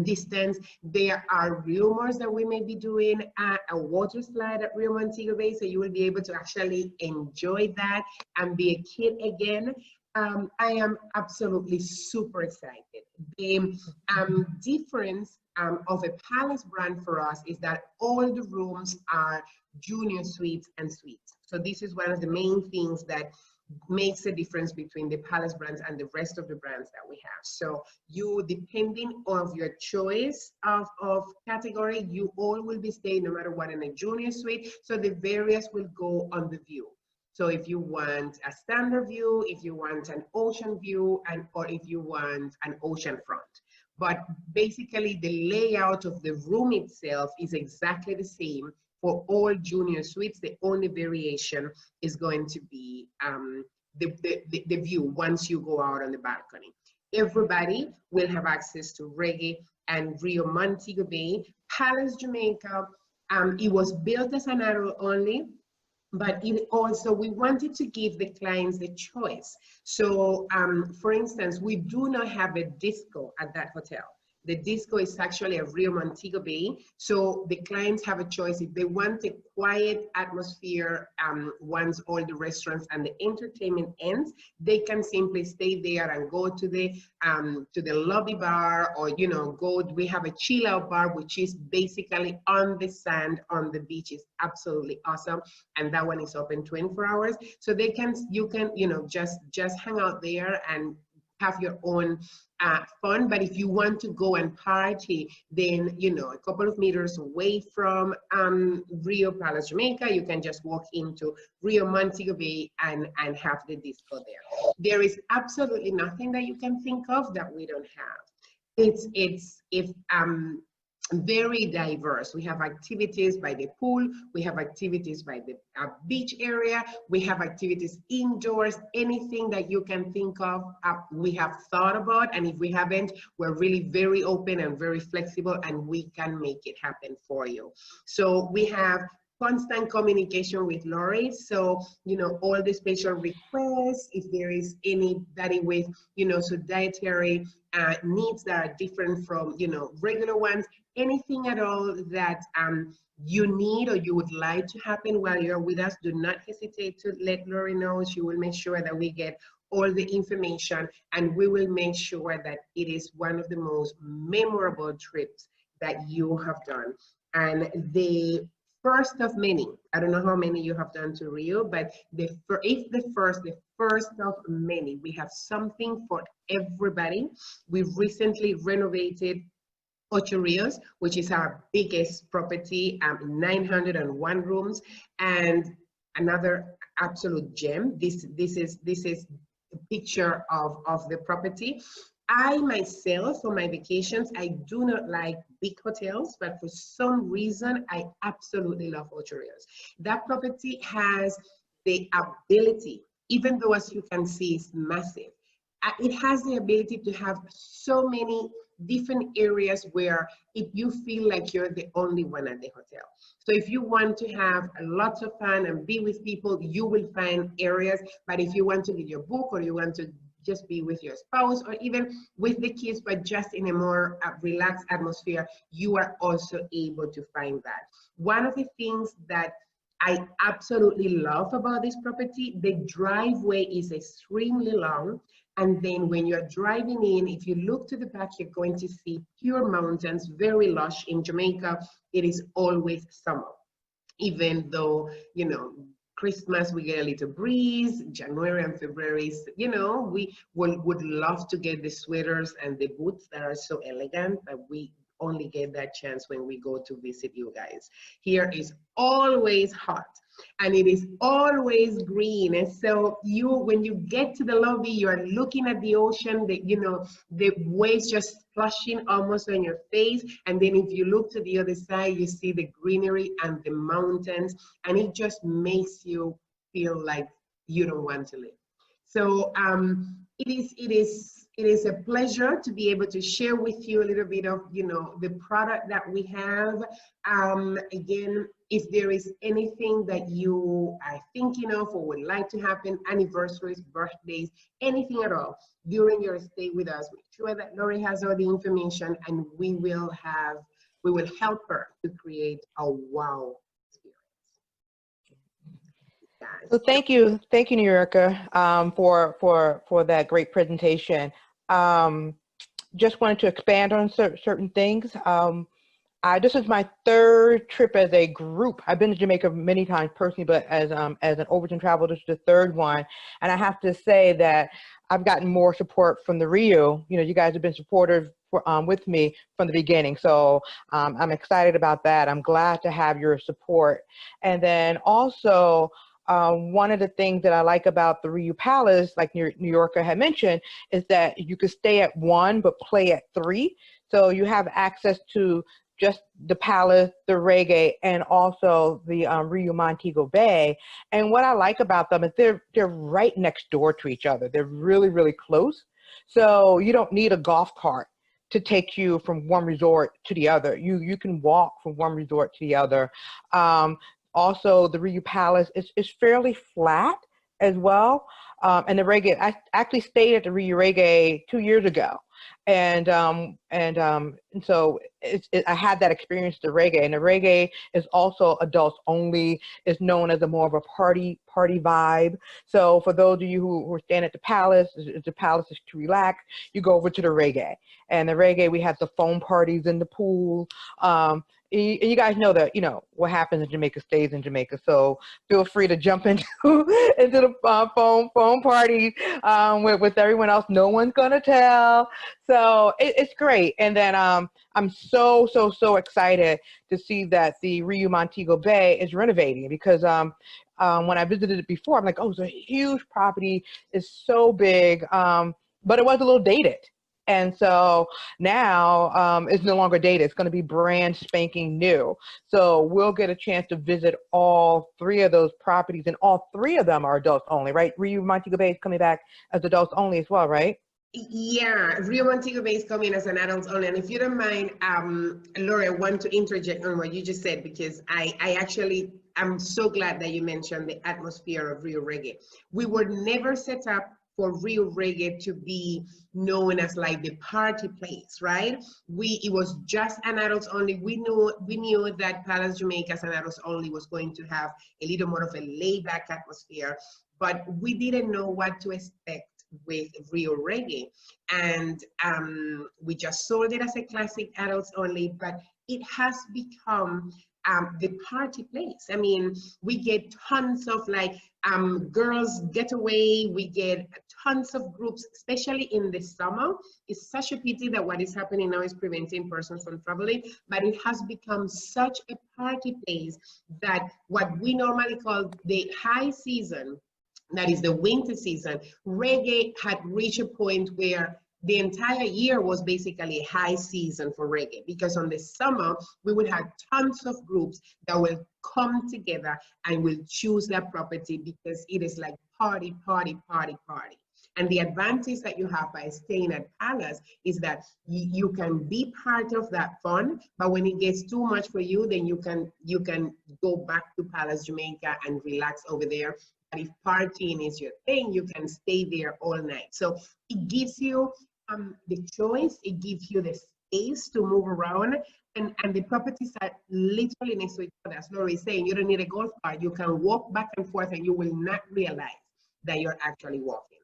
distance. There are rumors that we may be doing a water slide at Rio Montego Bay, so you will be able to actually enjoy that and be a kid again. I am absolutely super excited. The difference of a Palace brand for us is that all the rooms are junior suites and suites. So this is one of the main things that makes a difference between the Palace brands and the rest of the brands that we have. So you, depending on your choice of category, you all will be staying no matter what in a junior suite. So the various will go on the view. So if you want a standard view, if you want an ocean view, or if you want an ocean front. But basically the layout of the room itself is exactly the same for all junior suites. The only variation is going to be the view once you go out on the balcony. Everybody will have access to reggae and Rio Montego Bay. Palace Jamaica, it was built as an adult only, but it also, we wanted to give the clients the choice. So for instance, we do not have a disco at that hotel. The disco is actually a Rio Montego Bay. So the clients have a choice. If they want a quiet atmosphere, once all the restaurants and the entertainment ends, they can simply stay there and go to the lobby bar, or, you know, we have a chill out bar, which is basically on the sand on the beach. Is absolutely awesome. And that one is open 24 hours. So you can, you know, just hang out there and have your own fun. But if you want to go and party, then, you know, a couple of meters away from Rio Palace Jamaica, you can just walk into Rio Montego Bay and have the disco there. There is absolutely nothing that you can think of that we don't have. It's very diverse. We have activities by the pool, we have activities by the beach area, we have activities indoors. Anything that you can think of, we have thought about, and if we haven't, we're really very open and very flexible, and we can make it happen for you. So we have constant communication with Lori. So, you know, all the special requests, if there is anybody with, you know, so dietary needs that are different from, you know, regular ones, anything at all that you need or you would like to happen while you're with us, do not hesitate to let Lori know. She will make sure that we get all the information, and we will make sure that it is one of the most memorable trips that you have done. And the first of many, I don't know how many you have done to Rio, but the first of many. We have something for everybody. We've recently renovated Ocho Rios, which is our biggest property, 901 rooms, and another absolute gem. This is a picture of the property. I myself, for my vacations, I do not like big hotels, but for some reason, I absolutely love Ocho Rios. That property has the ability, even though as you can see, it's massive, it has the ability to have so many different areas where if you feel like you're the only one at the hotel. So if you want to have lots of fun and be with people, you will find areas. But if you want to read your book, or you want to just be with your spouse, or even with the kids, but just in a more relaxed atmosphere, you are also able to find that. One of the things that I absolutely love about this property, the driveway is extremely long. And then when you're driving in, if you look to the back, you're going to see pure mountains, very lush. In Jamaica, it is always summer. Even though, you know, Christmas, we get a little breeze. January and February, you know, we would love to get the sweaters and the boots that are so elegant, but we only get that chance when we go to visit you guys. Here is always hot, and it is always green. And so when you get to the lobby, you are looking at the ocean, the waves just splashing almost on your face. And then if you look to the other side, you see the greenery and the mountains, and it just makes you feel like you don't want to leave. So it is a pleasure to be able to share with you a little bit of, you know, the product that we have. Again, if there is anything that you are thinking of or would like to happen, anniversaries, birthdays, anything at all during your stay with us, make sure that Lori has all the information, and we will help her to create a wow experience. Yes. So thank you, New Yorker, for that great presentation. Just wanted to expand on certain things. This is my third trip as a group. I've been to Jamaica many times personally, but as an Overton travel, this is the third one. And I have to say that I've gotten more support from the Rio. You know, you guys have been supportive with me from the beginning. So I'm excited about that. I'm glad to have your support. And then also, one of the things that I like about the Rio Palace, like New Yorker had mentioned, is that you could stay at 1 but play at 3. So you have access to just the Palace, the Reggae, and also the Rio Montego Bay. And what I like about them is they're right next door to each other. They're really, really close. So you don't need a golf cart to take you from one resort to the other. You can walk from one resort to the other. Also, the Rio Palace is fairly flat as well. And the Reggae, I actually stayed at the Rio Reggae 2 years ago. And so I had that experience the Reggae, and the Reggae is also adults only. It's known as a more of a party vibe. So for those of you who are staying at the Palace, if the Palace is to relax, you go over to the Reggae. And the Reggae, we have the foam parties in the pool. And you guys know that, what happens in Jamaica stays in Jamaica. So feel free to jump into the foam party with everyone else. No one's gonna tell. So it's great. And then I'm so excited to see that the Rio Montego Bay is renovating, because when I visited it before, I'm like, oh, it's a huge property. It's so big, but it was a little dated. And so now it's no longer dated. It's going to be brand spanking new. So we'll get a chance to visit all 3 of those properties, and all 3 of them are adults only, right? Rio Montego Bay is coming back as adults only as well, right? Yeah, Rio Montego Bay is coming as an adults only. And if you don't mind, Laura, I want to interject on what you just said, because I'm so glad that you mentioned the atmosphere of Rio Reggae. We were never set up for Rio Reggae to be known as like the party place, right? It was just an adults only. We knew that Palace Jamaica as an adults only was going to have a little more of a laid back atmosphere, but we didn't know what to expect with Rio Reggae. And we just sold it as a classic adults only, but it has become the party place. I mean, we get tons of like girls getaway, we get tons of groups, especially in the summer. It's such a pity that what is happening now is preventing persons from traveling, but it has become such a party place that what we normally call the high season, that is the winter season, reggae had reached a point where the entire year was basically a high season for reggae, because on the summer, we would have tons of groups that will come together and will choose their property, because it is like party, party, party, party. And the advantage that you have by staying at Palace is that you can be part of that fun, but when it gets too much for you, then you can go back to Palace Jamaica and relax over there. But if partying is your thing, you can stay there all night. So it gives you the choice, it gives you the space to move around, and the properties are literally next to each other. As Laurie is saying, you don't need a golf cart. You can walk back and forth and you will not realize that you're actually walking.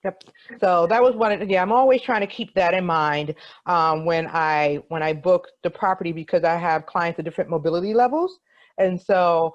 Yep. So that was I'm always trying to keep that in mind when I book the property, because I have clients at different mobility levels. And so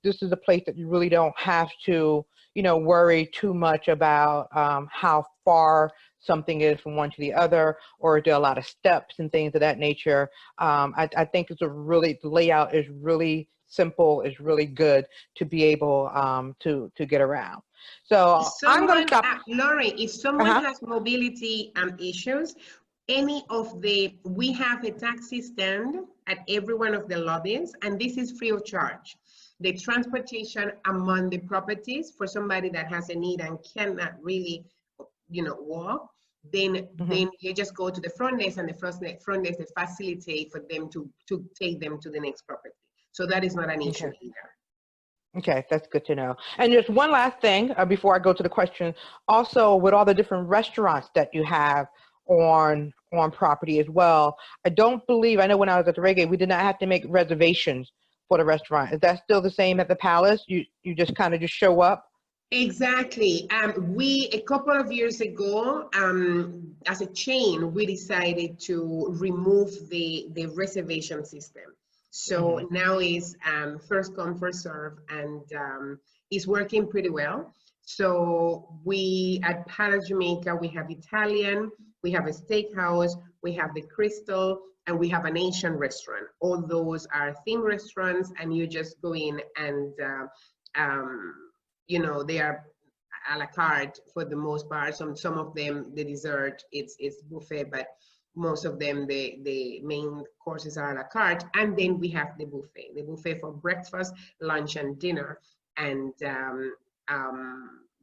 this is a place that you really don't have to, worry too much about how far something is from one to the other, or do a lot of steps and things of that nature. I think the layout is really simple, is really good to be able to get around. So I'm going to stop. Laurie, if someone has mobility issues, we have a taxi stand at every one of the lobbies, and this is free of charge. The transportation among the properties for somebody that has a need and cannot really, walk, then you just go to the front desk, and the front desk they facilitate for them to take them to the next property. So that is not an issue either. Okay, that's good to know. And just one last thing before I go to the question. Also, with all the different restaurants that you have on property as well, I know when I was at the Reggae, we did not have to make reservations for the restaurant. Is that still the same at the Palace? You just kind of just show up? Exactly. A couple of years ago, as a chain, we decided to remove the reservation system. So now is first come, first serve, and it's working pretty well. So we at Palace Jamaica, we have Italian, we have a steakhouse, we have the Crystal, and we have an Asian restaurant. All those are theme restaurants, and you just go in and they are a la carte for the most part. Some of them, the dessert, it's buffet, but most of them, the main courses are a la carte. And then we have the buffet for breakfast, lunch, and dinner. And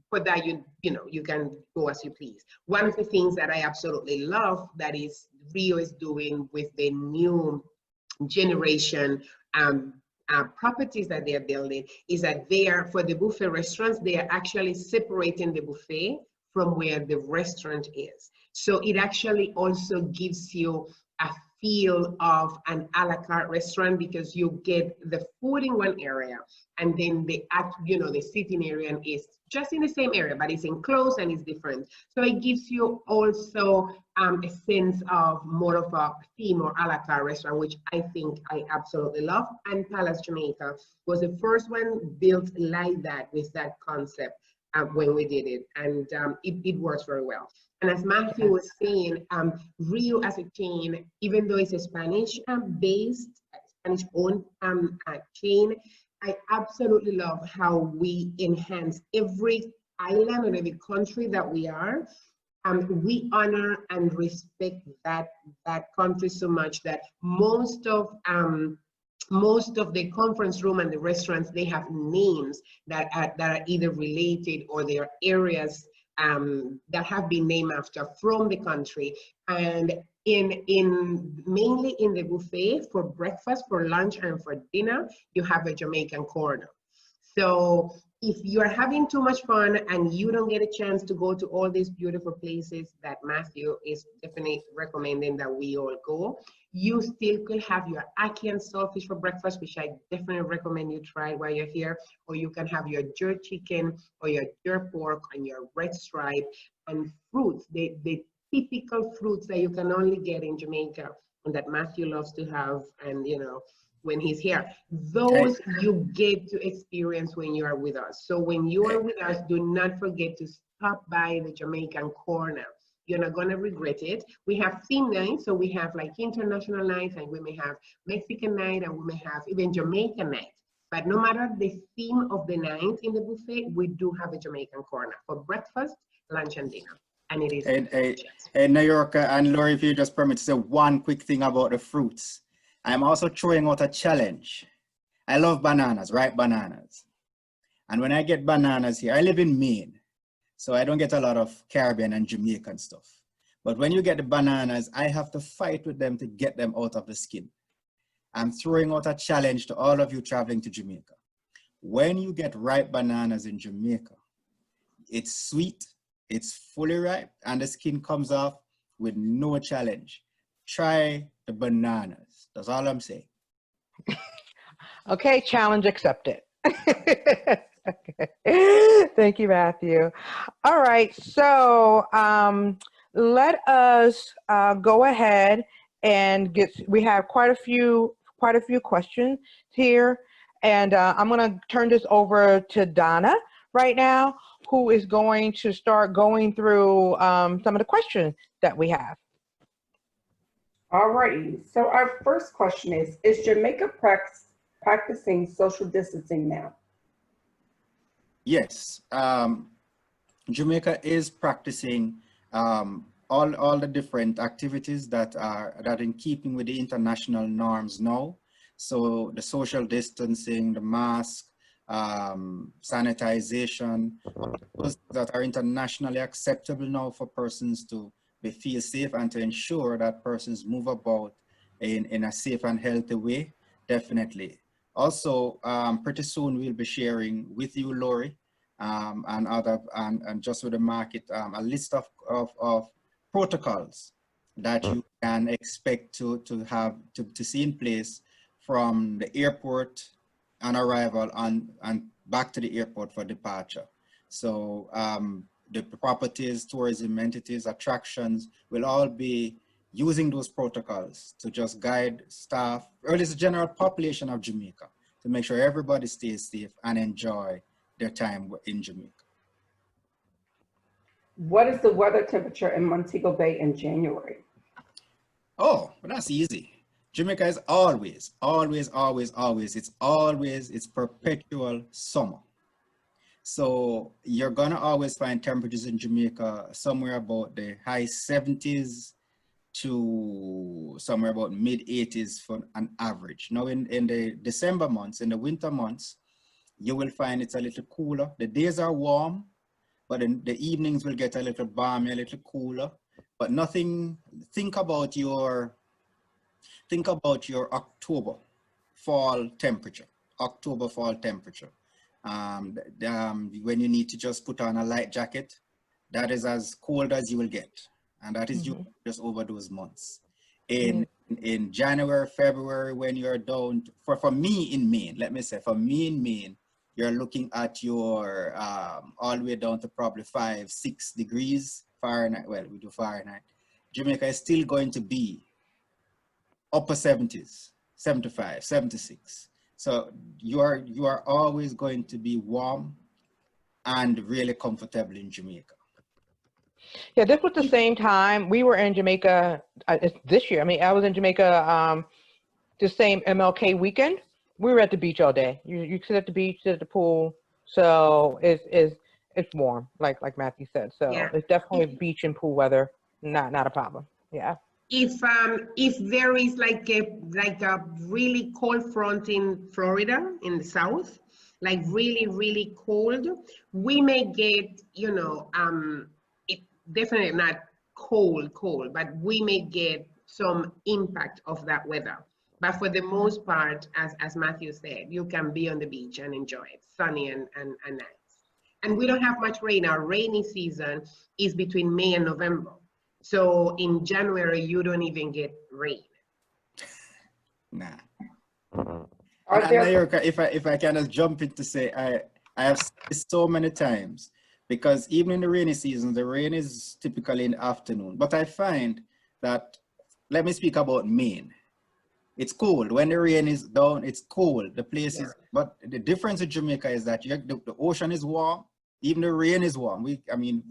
for that, you can go as you please. One of the things that I absolutely love that is Rio is doing with the new generation properties that they are building is that they are, for the buffet restaurants, they are actually separating the buffet from where the restaurant is. So it actually also gives you a feel of an a la carte restaurant, because you get the food in one area, and then the sitting area is just in the same area, but it's enclosed and it's different. So it gives you also a sense of more of a theme or a la carte restaurant, which I think I absolutely love. And Palace Jamaica was the first one built like that, with that concept when we did it, and it works very well. And as Matthew was saying, Rio as a chain, even though it's a Spanish-based, Spanish-owned chain, I absolutely love how we enhance every island or every country that we are. We honor and respect that country so much that most of the conference room and the restaurants, they have names that are either related, or they are areas that have been named after from the country. And mainly in the buffet for breakfast, for lunch, and for dinner, you have a Jamaican corner. So if you're having too much fun and you don't get a chance to go to all these beautiful places that Matthew is definitely recommending that we all go, you still could have your ackee and saltfish for breakfast, which I definitely recommend you try while you're here. Or you can have your jerk chicken or your jerk pork and your red stripe, and fruits, the typical fruits that you can only get in Jamaica and that Matthew loves to have, and when he's here, those you get to experience when you are with us. So when you are with us, do not forget to stop by the Jamaican corner. You're not gonna regret it. We have theme nights, so we have like international nights, and we may have Mexican night, and we may have even Jamaican night. But no matter the theme of the night in the buffet, we do have a Jamaican corner for breakfast, lunch, and dinner. And it is and New York, and Lori, if you just permit to say one quick thing about the fruits. I'm also throwing out a challenge. I love bananas, ripe bananas. And when I get bananas here, I live in Maine, so I don't get a lot of Caribbean and Jamaican stuff. But when you get the bananas, I have to fight with them to get them out of the skin. I'm throwing out a challenge to all of you traveling to Jamaica. When you get ripe bananas in Jamaica, it's sweet, it's fully ripe, and the skin comes off with no challenge. Try the bananas. That's all I'm saying. Okay, challenge accepted. Okay. Thank you, Matthew. All right, so let us go ahead and we have quite a few questions here, and I'm going to turn this over to Donna right now, who is going to start going through some of the questions that we have. Alrighty, so our first question is Jamaica practicing social distancing now? Yes, Jamaica is practicing all the different activities that are in keeping with the international norms now. So the social distancing, the mask, sanitization, those that are internationally acceptable now for persons to feel safe and to ensure that persons move about in a safe and healthy way, definitely. Also, pretty soon we'll be sharing with you, Lori, and just with the market, a list of protocols that you can expect to see in place from the airport on arrival and back to the airport for departure. So the properties, tourism entities, attractions will all be using those protocols to just guide staff, or at least the general population of Jamaica, to make sure everybody stays safe and enjoy their time in Jamaica. What is the weather temperature in Montego Bay in January? Oh, well, that's easy. Jamaica is always, it's perpetual summer. So you're gonna always find temperatures in Jamaica somewhere about the high 70s to somewhere about mid-80s for an average. Now in the December months, in the winter months, you will find it's a little cooler. The days are warm, but in the evenings will get a little balmy, a little cooler. But nothing, think about your October fall temperature, October fall temperature. When you need to just put on a light jacket, that is as cold as you will get. And that is just over those months. In January, February, when you're down, for me in Maine, let me say, for me in Maine, you're looking at your all the way down to probably 5-6 degrees Fahrenheit. Well, we do Fahrenheit. Jamaica is still going to be upper 70s, 75, 76. So you are always going to be warm and really comfortable in Jamaica. Yeah, this was the same time we were in Jamaica this year. I mean, I was in Jamaica the same MLK weekend. We were at the beach all day. You sit at the beach, sit at the pool. So it's warm, like Matthew said. So Yeah. it's definitely beach and pool weather. Not a problem. Yeah. If there is like a really cold front in Florida in the south, like really cold, we may get, you know, it definitely not cold, but we may get some impact of that weather. But for the most part, as Matthew said, you can be on the beach and enjoy it, sunny and nice. And we don't have much rain. Our rainy season is between May and November. So in January, you don't even get rain. Nah. Are there, if I can just jump in to say, I have said this so many times, because even in the rainy season, the rain is typically in the afternoon. But I find that, let me speak about Maine. It's cold. When the rain is down, it's cold. The place is, but the difference in Jamaica is that the ocean is warm. Even the rain is warm. We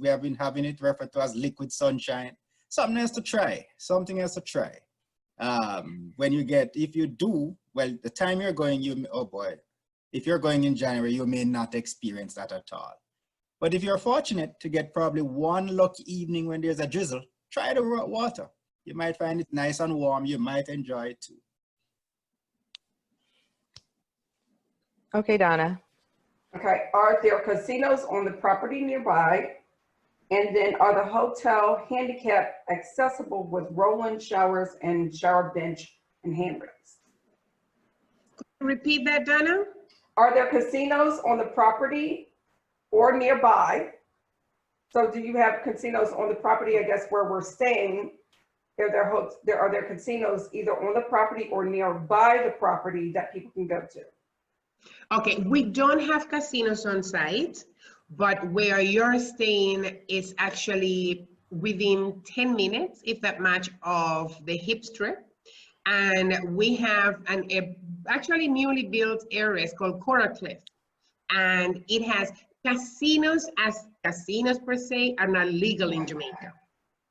have been having it referred to as liquid sunshine. Something else to try. Something else to try. If you do, well, the time you're going, oh boy, if you're going in January, you may not experience that at all. But if you're fortunate to get probably one lucky evening when there's a drizzle, try the water. You might find it nice and warm. You might enjoy it too. Okay, Donna. okay, are there casinos on the property nearby? And then are the hotel handicap accessible with roll-in showers and shower bench and handrails? Repeat that, Donna. Are there casinos on the property or nearby? So do you have casinos on the property, I guess, where we're staying? Are there casinos either on the property or nearby the property that people can go to? Okay, we don't have casinos on site, but where you're staying is actually within 10 minutes, if that much, of the hip strip. And we have an actually newly built area called Coral Cliff. And it has casinos, as casinos per se are not legal in Jamaica,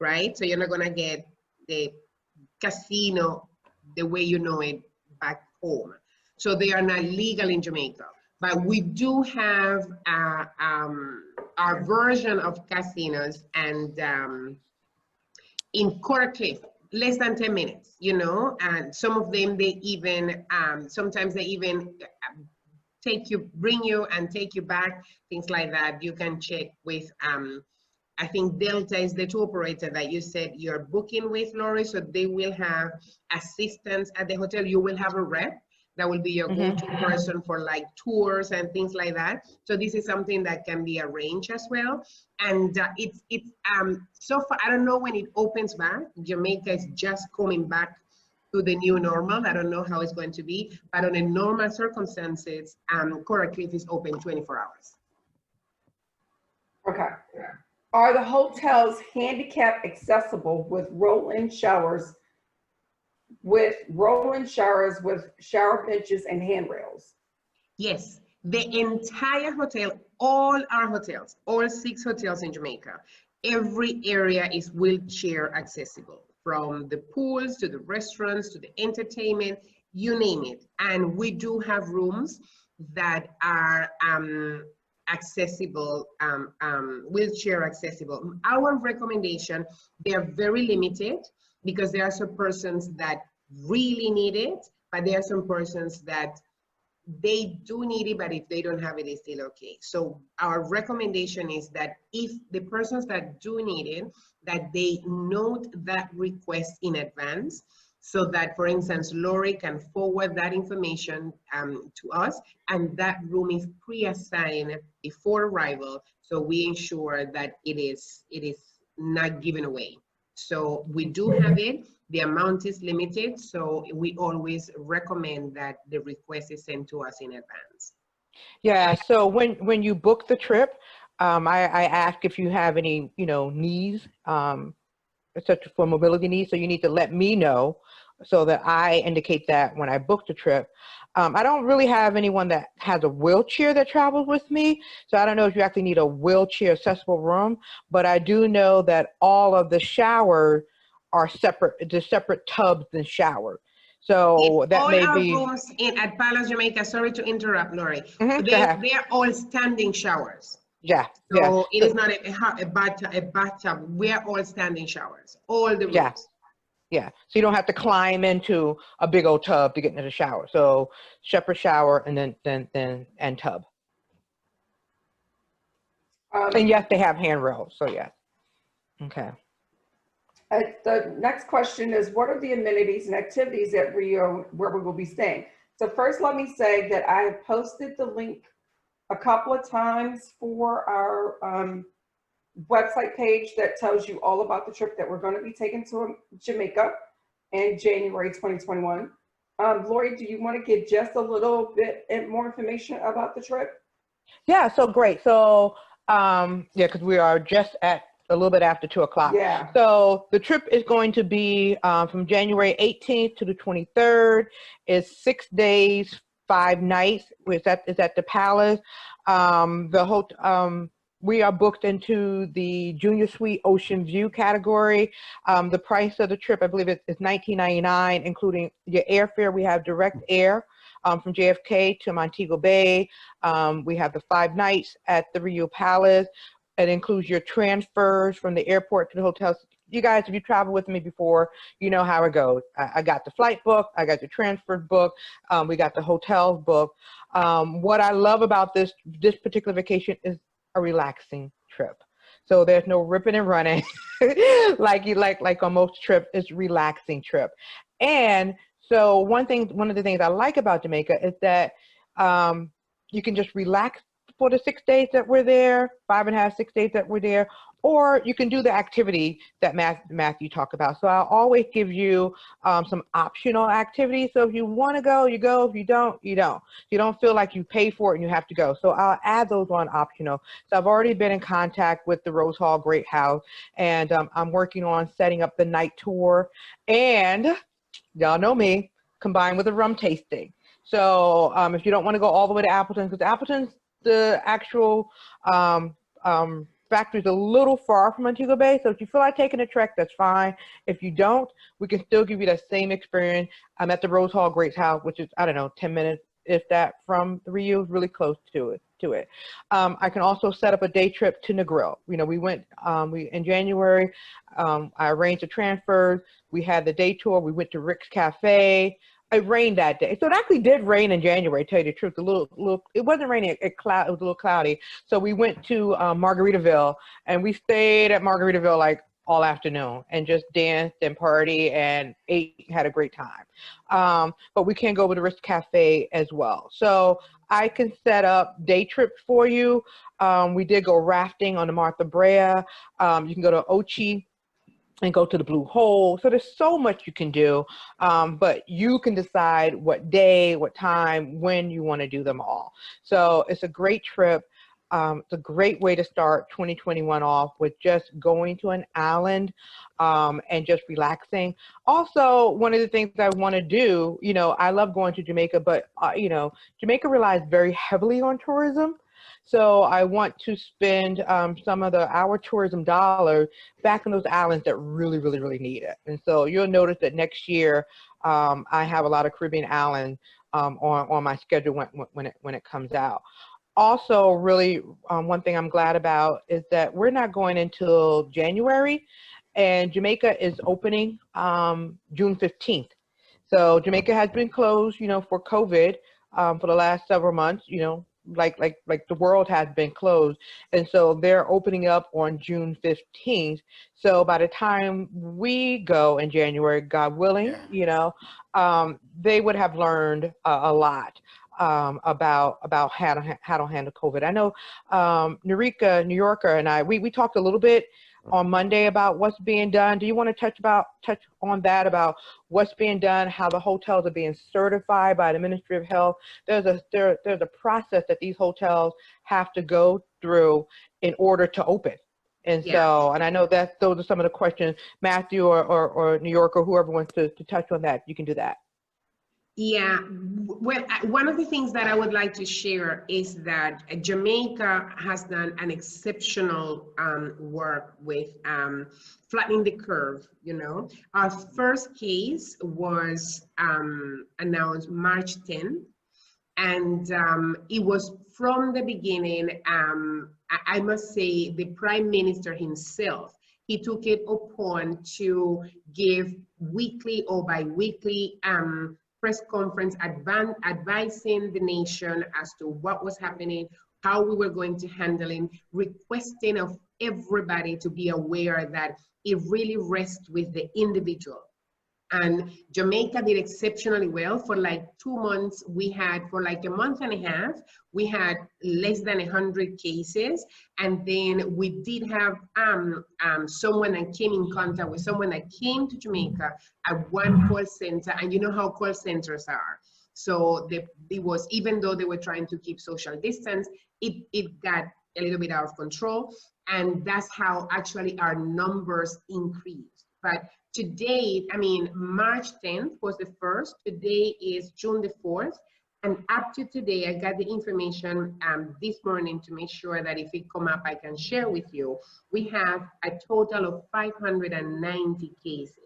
right? So you're not gonna get the casino the way you know it back home. So they are not legal in Jamaica. But we do have our version of casinos, and in Coral Cliff, less than 10 minutes, you know, and some of them, they even, sometimes they even bring you and take you back, things like that. You can check with, I think Delta is the tour operator that you said you're booking with, Lori, so they will have assistance at the hotel. You will have a rep that will be your go-to person for like tours and things like that. So this is something that can be arranged as well. And it's so far, I don't know when it opens back. Jamaica is just coming back to the new normal. I don't know how it's going to be, but on a normal circumstances, Coral Cliff is open 24 hours. Okay. Are the hotels handicap accessible with roll-in showers with shower benches and handrails? Yes, the entire hotel, all our hotels, all 6 hotels in Jamaica, every area is wheelchair accessible, from the pools to the restaurants to the entertainment, you name it. And we do have rooms that are accessible, wheelchair accessible. Our recommendation, they're very limited, because there are some persons that really need it, but there are some persons that they do need it, but if they don't have it, it's still okay. So our recommendation is that if the persons that do need it, that they note that request in advance, so that, for instance, Lori can forward that information to us, and that room is pre-assigned before arrival, so we ensure that it is not given away. So we do have it. The amount is limited, so we always recommend that the request is sent to us in advance. Yeah, so when you book the trip, I ask if you have any, needs, such for mobility needs, so you need to let me know so that I indicate that when I book the trip. I don't really have anyone that has a wheelchair that travels with me, so I don't know if you actually need a wheelchair accessible room, but I do know that all of the showers are separate, just separate tubs and showers. So that All may our be, rooms at Palace Jamaica, sorry to interrupt, Lori, go ahead. they're all standing showers. Yeah, yeah. So it is not a bathtub. We are all standing showers, all the Yeah. rooms. Yeah, so you don't have to climb into a big old tub to get into the shower. So separate shower and then tub. And yes, they have handrails. So yeah. Okay. The next question is, what are the amenities and activities at Rio where we will be staying? So first, let me say that I have posted the link a couple of times for our website page that tells you all about the trip that we're going to be taking to Jamaica in January 2021. Lori, do you want to give just a little bit more information about the trip? Yeah, so great. So yeah, because we are just at a little bit after 2 o'clock. Yeah. So the trip is going to be from January 18th to the 23rd. It's 6 days, 5 nights. It's at the Palace. We are booked into the Junior Suite Ocean View category. The price of the trip, I believe, is $19.99, including your airfare. We have direct air from JFK to Montego Bay. We have the 5 nights at the Rio Palace. It includes your transfers from the airport to the hotels. You guys, if you traveled with me before, you know how it goes. I got the flight book, I got the transfer book, we got the hotel book. What I love about this particular vacation is a relaxing trip. So there's no ripping and running like on most trips. It's a relaxing trip. And so one of the things I like about Jamaica is that you can just relax for the 6 days that we're there, 5.5, 6 days that we're there, or you can do the activity that Matthew talked about. So I'll always give you some optional activities. So if you want to go, you go. If you don't, you don't. You don't feel like you pay for it and you have to go. So I'll add those on optional. So I've already been in contact with the Rose Hall Great House, and I'm working on setting up the night tour. And y'all know me, combined with a rum tasting. So if you don't want to go all the way to Appleton, because Appleton's the actual factory is a little far from Montego Bay, so if you feel like taking a trek, that's fine. If you don't, we can still give you that same experience. I'm at the Rose Hall Great House, which is, I don't know, 10 minutes, if that, from the Rio, really close to it. I can also set up a day trip to Negril. We went in January. I arranged the transfers. We had the day tour. We went to Rick's Cafe. It rained that day. So it actually did rain in January, to tell you the truth. It wasn't raining, it was a little cloudy. So we went to Margaritaville, and we stayed at Margaritaville like all afternoon and just danced and party and ate, had a great time. But we can go over to Rick's Cafe as well. So I can set up day trips for you. We did go rafting on the Martha Brea. You can go to Ochi and go to the Blue Hole. So there's so much you can do, but you can decide what day, what time, when you want to do them all. So it's a great trip. It's a great way to start 2021 off, with just going to an island and just relaxing. Also, one of the things I want to do, I love going to Jamaica, but Jamaica relies very heavily on tourism. So I want to spend some of our tourism dollars back in those islands that really, really, really need it. And so you'll notice that next year I have a lot of Caribbean islands on my schedule when it comes out. Also, really, one thing I'm glad about is that we're not going until January. and Jamaica is opening June 15th. So Jamaica has been closed, for COVID for the last several months, like the world has been closed. And so they're opening up on June 15th. So by the time we go in January, God willing, they would have learned a lot about how to handle COVID. I know Narika, New Yorker, and I, we talked a little bit on Monday about what's being done. Do you want to touch on that, about what's being done, how the hotels are being certified by the Ministry of Health? There's a process that these hotels have to go through in order to open. And so, and I know that those are some of the questions. Matthew or New York or whoever wants to touch on that, you can do that. Yeah, well, one of the things that I would like to share is that Jamaica has done an exceptional work with flattening the curve. Our first case was announced March 10th, and it was from the beginning, I must say, the Prime Minister himself, he took it upon to give weekly or bi-weekly press conference advising the nation as to what was happening, how we were going to handle it, requesting of everybody to be aware that it really rests with the individual. And Jamaica did exceptionally well. For like 2 months, for like a month and a half, we had less than 100 cases. And then we did have someone that came in contact with someone that came to Jamaica at one call center. And you know how call centers are. So it was, even though they were trying to keep social distance, it got a little bit out of control. And that's how actually our numbers increased. But today, March 10th was the first. Today is June the 4th. And up to today, I got the information this morning to make sure that if it come up, I can share with you. We have a total of 590 cases.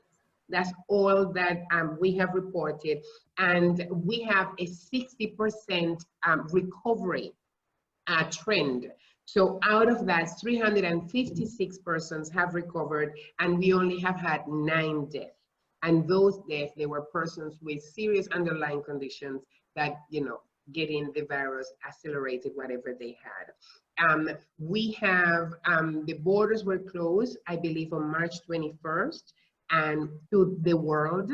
That's all that we have reported. And we have a 60% recovery trend. So out of that, 356 persons have recovered, and we only have had 9 deaths. And those deaths, they were persons with serious underlying conditions that, getting the virus accelerated whatever they had. We have, the borders were closed, I believe, on March 21st, and to the world.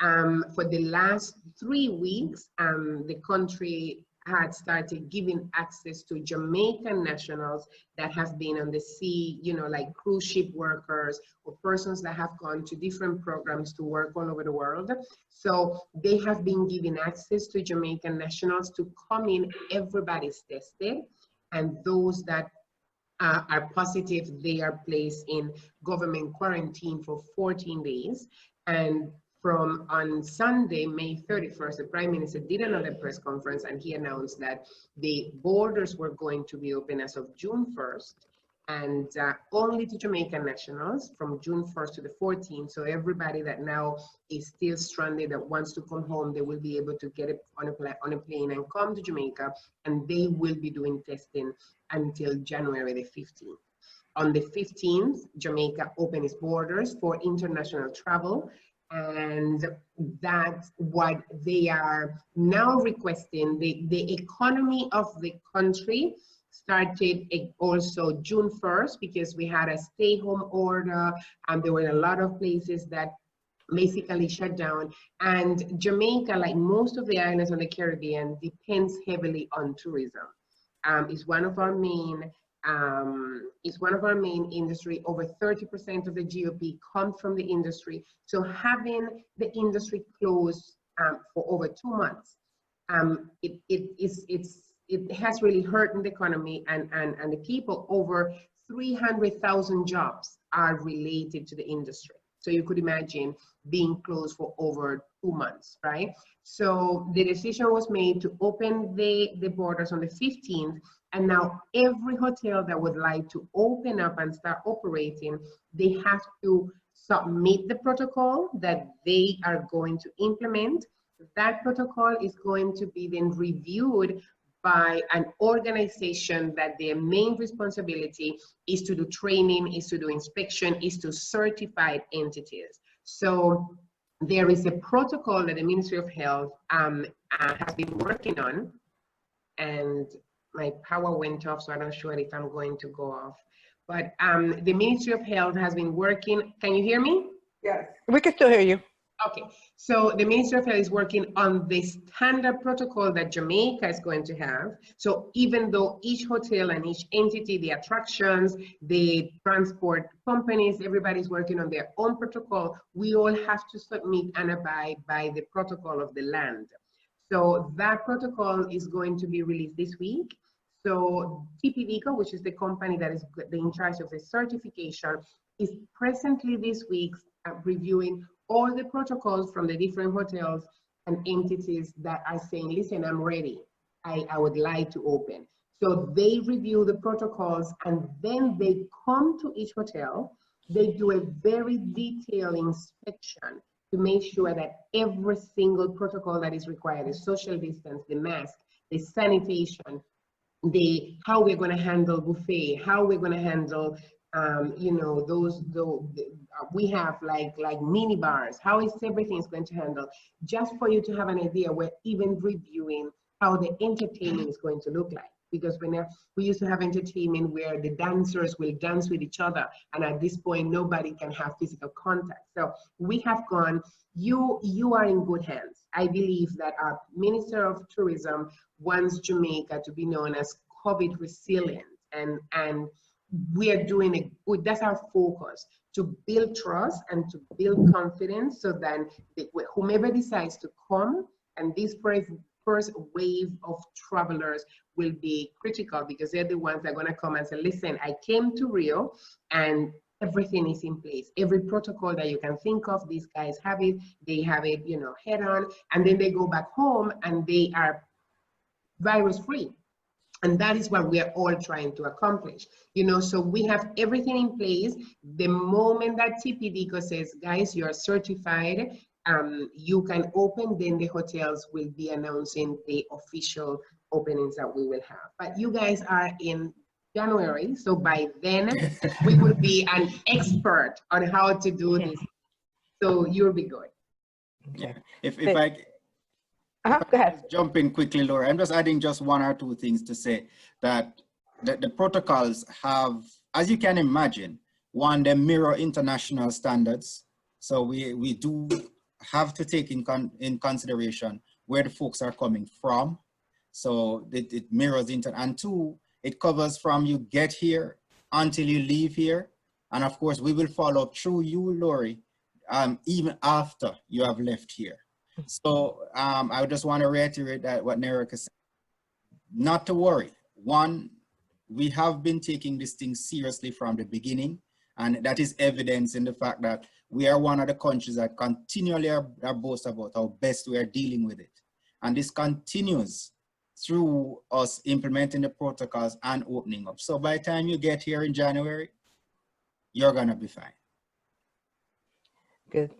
For the last 3 weeks, the country had started giving access to Jamaican nationals that have been on the sea, like cruise ship workers or persons that have gone to different programs to work all over the world. So they have been given access to Jamaican nationals to come in. Everybody's tested, and those that are positive, they are placed in government quarantine for 14 days. And from on Sunday, May 31st, the Prime Minister did another press conference, and he announced that the borders were going to be open as of June 1st, and only to Jamaican nationals from June 1st to the 14th. So everybody that now is still stranded that wants to come home, they will be able to get it on a plane and come to Jamaica, and they will be doing testing until January the 15th. On the 15th, Jamaica opened its borders for international travel. And that's what they are now requesting. The economy of the country started also June 1st, because we had a stay-home order, and there were a lot of places that basically shut down. And Jamaica, like most of the islands on the Caribbean, depends heavily on tourism. It's one of our main industry. Over 30% of the GOP comes from the industry. So having the industry closed for over 2 months, it has really hurt the economy and the people. Over 300,000 jobs are related to the industry. So you could imagine being closed for over 2 months, right? So the decision was made to open the borders on the 15th. And now every hotel that would like to open up and start operating, they have to submit the protocol that they are going to implement. That protocol is going to be then reviewed by an organization that their main responsibility is to do training, is to do inspection, is to certified entities. So there is a protocol that the Ministry of Health has been working on, and my power went off, so I'm not sure if I'm going to go off. But the Ministry of Health has been working. Can you hear me? Yes. We can still hear you. Okay, so the Ministry of Health is working on the standard protocol that Jamaica is going to have. So even though each hotel and each entity, the attractions, the transport companies, everybody's working on their own protocol, we all have to submit and abide by the protocol of the land. So that protocol is going to be released this week. So TPVCO, which is the company that is in charge of the certification, is presently this week reviewing all the protocols from the different hotels and entities that are saying, listen, I'm ready. I would like to open. So they review the protocols and then they come to each hotel. They do a very detailed inspection to make sure that every single protocol that is required, the social distance, the mask, the sanitation, how we're going to handle buffet, how we're going to handle you know, we have like mini bars, how is everything is going to handle, just for you to have an idea. We're even reviewing how the entertainment is going to look like, because we used to have entertainment where the dancers will dance with each other, and at this point nobody can have physical contact. So we have gone, you are in good hands. I believe that our Minister of Tourism wants Jamaica to be known as COVID resilient, and we are doing that's our focus, to build trust and to build confidence, so that whomever decides to come, and this first wave of travelers will be critical, because they're the ones that are going to come and say, listen, I came to Rio and everything is in place. Every protocol that you can think of, these guys have it. They have it, you know, head on, and then they go back home and they are virus free. And that is what we are all trying to accomplish, you know. So we have everything in place. The moment that TPVCO says, guys, you are certified, you can open, then the hotels will be announcing the official openings that we will have. But you guys are in January, so by then we will be an expert on how to do this. So you'll be good. Yeah. If I Go ahead. jump in quickly, Laura, I'm just adding just one or two things to say that the protocols have, as you can imagine, one, they mirror international standards. So we do have to take in consideration where the folks are coming from. So it mirrors and two, it covers from you get here until you leave here. And of course, we will follow up through you, Lori, even after you have left here. So I just want to reiterate that what Nerika said, not to worry. One, we have been taking this thing seriously from the beginning, and that is evidence in the fact that we are one of the countries that continually are boast about how best we are dealing with it. And this continues through us implementing the protocols and opening up. So by the time you get here in January, you're gonna be fine. Good.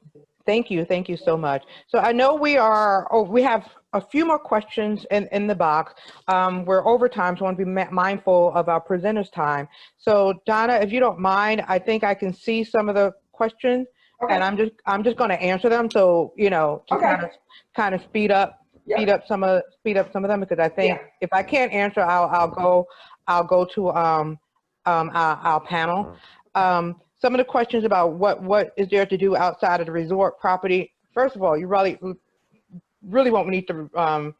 Thank you so much. So I know we have a few more questions in the box. We're over time, so I want to be mindful of our presenters' time. So Donna, if you don't mind, I think I can see some of the questions, okay, and I'm just going to answer them. So you know, to okay, kind of speed up some of them, because I think if I can't answer, I'll go to our panel. Some of the questions about what is there to do outside of the resort property. First of all, you really won't need to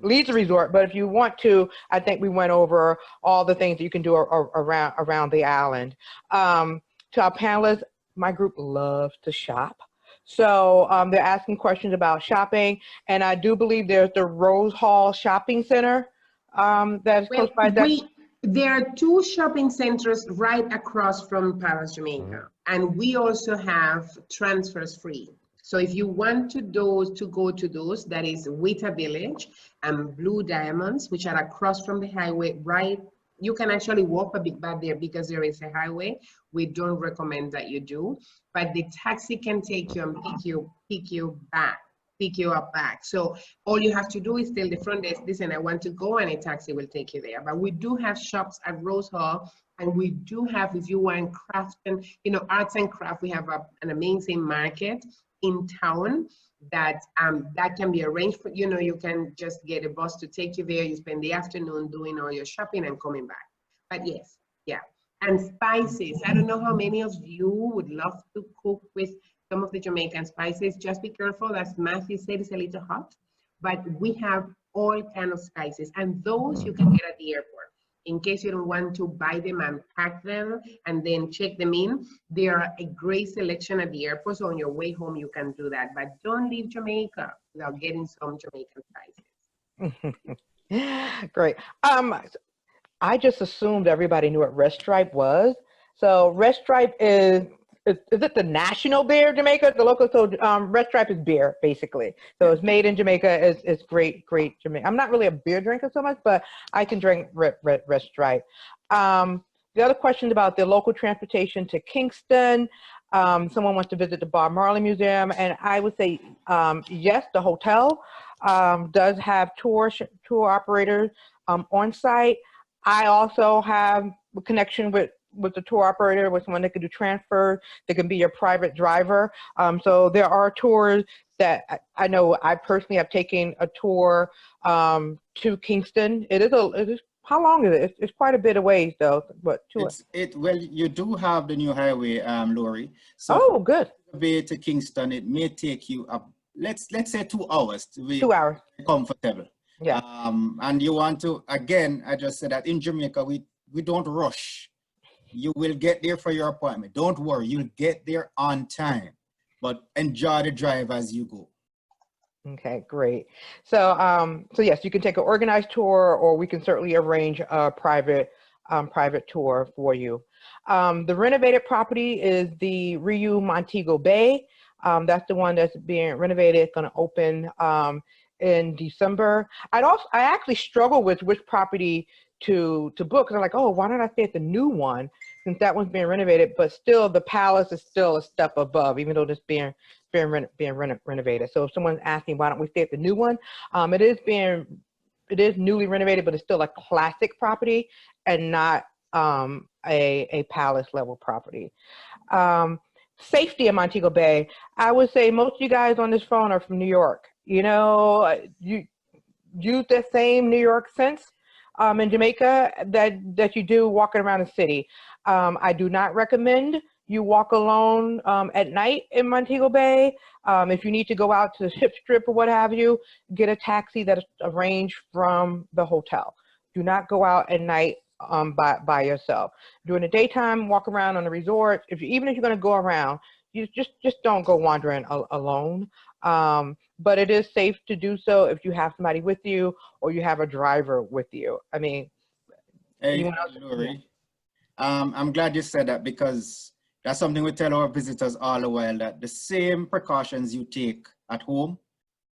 leave the resort, but if you want to, I think we went over all the things that you can do around the island. To our panelists, my group loves to shop. So they're asking questions about shopping, and I do believe there's the Rose Hall Shopping Center that's close by. There are two shopping centers right across from Paris, Jamaica, and we also have transfers free. So if you want to go to those, that is Wita Village and Blue Diamonds, which are across from the highway, right? You can actually walk a bit back there because there is a highway. We don't recommend that you do, but the taxi can take you and pick you back pick you up back. So all you have to do is tell the front desk, listen, I want to go, and a taxi will take you there. But we do have shops at Rose Hall, and we do have, if you want craft and, you know, arts and craft, we have an amazing market in town that that can be arranged for, you know, you can just get a bus to take you there. You spend the afternoon doing all your shopping and coming back. But yes, yeah. And spices, I don't know how many of you would love to cook with some of the Jamaican spices. Just be careful, as Matthew said, it's a little hot, but we have all kinds of spices, and those you can get at the airport. In case you don't want to buy them and pack them and then check them in, they are a great selection at the airport. So on your way home, you can do that, but don't leave Jamaica without getting some Jamaican spices. Great. I just assumed everybody knew what Red Stripe was. So Red Stripe is it the national beer of Jamaica? The local, so Red Stripe is beer, basically. So it's made in Jamaica. It's great Jamaica. I'm not really a beer drinker so much, but I can drink Red Stripe. The other question about the local transportation to Kingston. Someone wants to visit the Bob Marley Museum, and I would say yes, the hotel does have tour operators on site. I also have a connection with the tour operator, with someone that can do transfers, that can be your private driver. So there are tours that I know I personally have taken a tour to Kingston. It is how long is it? It's quite a bit of ways though. What? Well, you do have the new highway, Lori. So oh, good. Bay to Kingston, it may take you up, let's say 2 hours to be 2 hours. comfortable. Yeah. And you want to, again, I just said that in Jamaica, we don't rush. You will get there for your appointment. Don't worry, you'll get there on time, but enjoy the drive as you go. Okay, great. So, so yes, you can take an organized tour, or we can certainly arrange a private tour for you. The renovated property is the Riu Montego Bay. That's the one that's being renovated. It's going to open in December. I actually struggle with which property to book, because I'm like, oh, why don't I stay at the new one, since that one's being renovated? But still, the Palace is still a step above, even though it's being renovated. So if someone's asking why don't we stay at the new one, it is newly renovated, but it's still a classic property and not a Palace level property. Safety in Montego Bay, I would say most of you guys on this phone are from New York. You know, you use the same New York sense in Jamaica that you do walking around the city. I do not recommend you walk alone at night in Montego Bay. If you need to go out to the ship strip or what have you, get a taxi that is arranged from the hotel. Do not go out at night by yourself. During the daytime, walk around on the resort. Even if you're going to go around, you just don't go wandering alone. But it is safe to do so if you have somebody with you or you have a driver with you. I mean, hey, Lori, I'm glad you said that, because that's something we tell our visitors all the while, that the same precautions you take at home,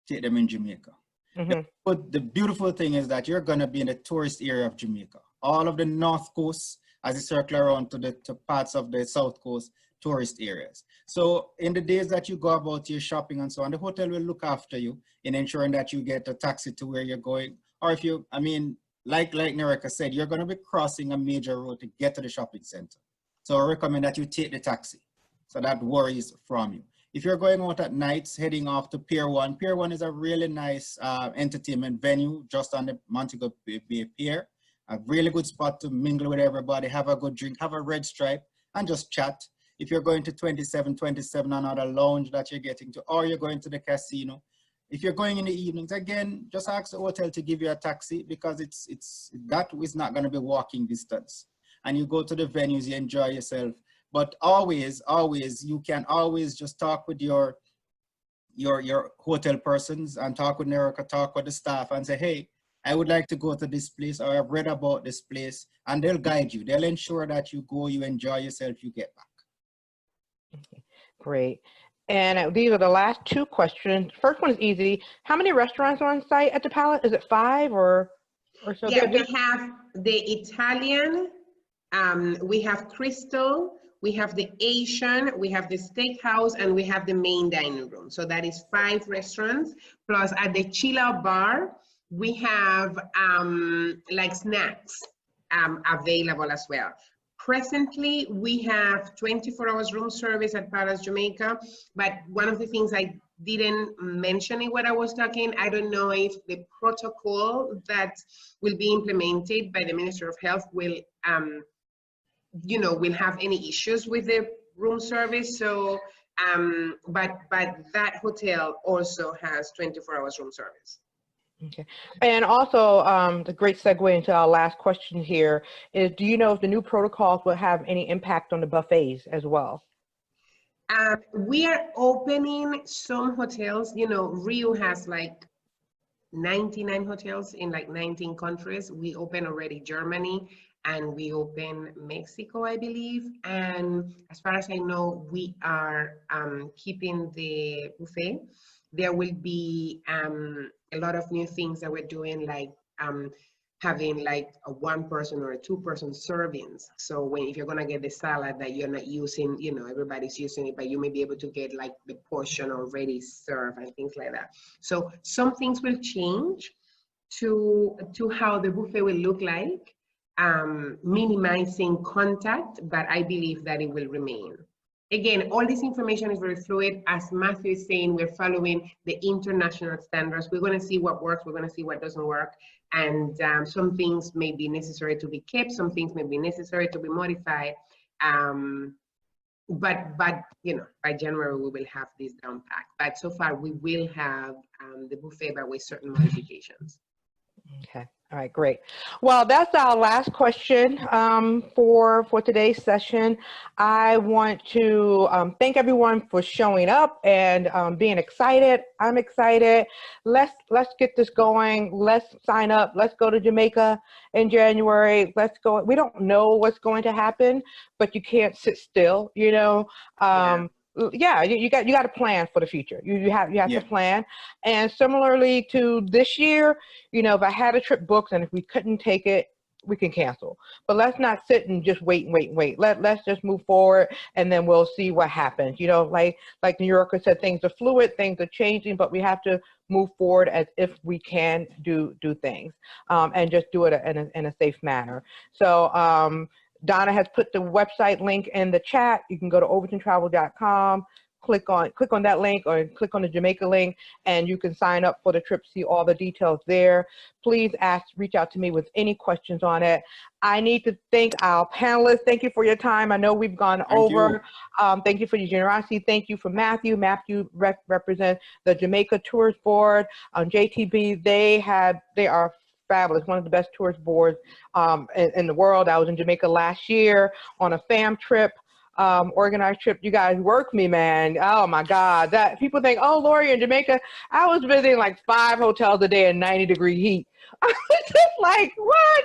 take them in Jamaica. Mm-hmm. But the beautiful thing is that you're going to be in the tourist area of Jamaica. All of the North Coast, as you circle around to parts of the South Coast, tourist areas. So in the days that you go about your shopping and so on, the hotel will look after you in ensuring that you get a taxi to where you're going. Or if you, I mean, like Nereka said, you're going to be crossing a major road to get to the shopping center. So I recommend that you take the taxi, so that worries from you. If you're going out at nights, heading off to Pier 1, Pier 1 is a really nice entertainment venue just on the Montego Bay Pier. A really good spot to mingle with everybody, have a good drink, have a Red Stripe, and just chat. If you're going to 27, another lounge that you're getting to, or you're going to the casino. If you're going in the evenings, again, just ask the hotel to give you a taxi, because that is not going to be walking distance. And you go to the venues, you enjoy yourself. But always, you can always just talk with your hotel persons and talk with Nereka, talk with the staff and say, hey, I would like to go to this place, or I've read about this place, and they'll guide you. They'll ensure that you go, you enjoy yourself, you get back. Okay, great. And these are the last two questions. First one is easy. How many restaurants are on site at the Palace? Is it 5 or so? Yeah, we have the Italian, we have Crystal, we have the Asian, we have the steakhouse, and we have the main dining room. So that is 5 restaurants. Plus at the chill out bar, we have like snacks available as well. Presently, we have 24 hours room service at Palace Jamaica, but one of the things I didn't mention in what I was talking, I don't know if the protocol that will be implemented by the Minister of Health will, you know, will have any issues with the room service. So, but that hotel also has 24 hours room service. Okay. And also, the great segue into our last question here is, do you know if the new protocols will have any impact on the buffets as well? We are opening some hotels. You know, Rio has like 99 hotels in like 19 countries. We open already Germany and we open Mexico, I believe. And as far as I know, we are keeping the buffet. There will be a lot of new things that we're doing, like having like a 1-person or a 2-person servings. So when, if you're gonna get the salad that you're not using, you know, everybody's using it, but you may be able to get like the portion already served and things like that. So some things will change to how the buffet will look like, minimizing contact, but I believe that it will remain. Again, all this information is very fluid. As Matthew is saying, we're following the international standards. We're going to see what works. We're going to see what doesn't work. And some things may be necessary to be kept. Some things may be necessary to be modified. But you know, by January, we will have this down pat. But so far, we will have the buffet, but with certain modifications. Okay. All right, great. Well, that's our last question for today's session. I want to thank everyone for showing up and being excited. I'm excited. Let's get this going. Let's sign up. Let's go to Jamaica in January. Let's go. We don't know what's going to happen, but you can't sit still, you know. Yeah, you got to plan for the future. You have to plan. And similarly to this year, you know, if I had a trip booked and if we couldn't take it, we can cancel. But let's not sit and just wait. Let's just move forward, and then we'll see what happens. You know, like New Yorker said, things are fluid, things are changing, but we have to move forward as if we can do things, and just do it in a safe manner. So Donna has put the website link in the chat. You can go to overtontravel.com, click on that link, or click on the Jamaica link, and you can sign up for the trip, see all the details there. Please reach out to me with any questions on it. I need to thank our panelists. Thank you for your time. I know we've gone over. Thank you for your generosity. Thank you for Matthew. Matthew represents the Jamaica Tourist Board. JTB, they are fabulous, one of the best tourist boards in the world. I was in Jamaica last year on a fam trip, organized trip. You guys work me, man. Oh my God. That people think, oh, Lori in Jamaica. I was visiting like 5 hotels a day in 90-degree heat. I was just like, what?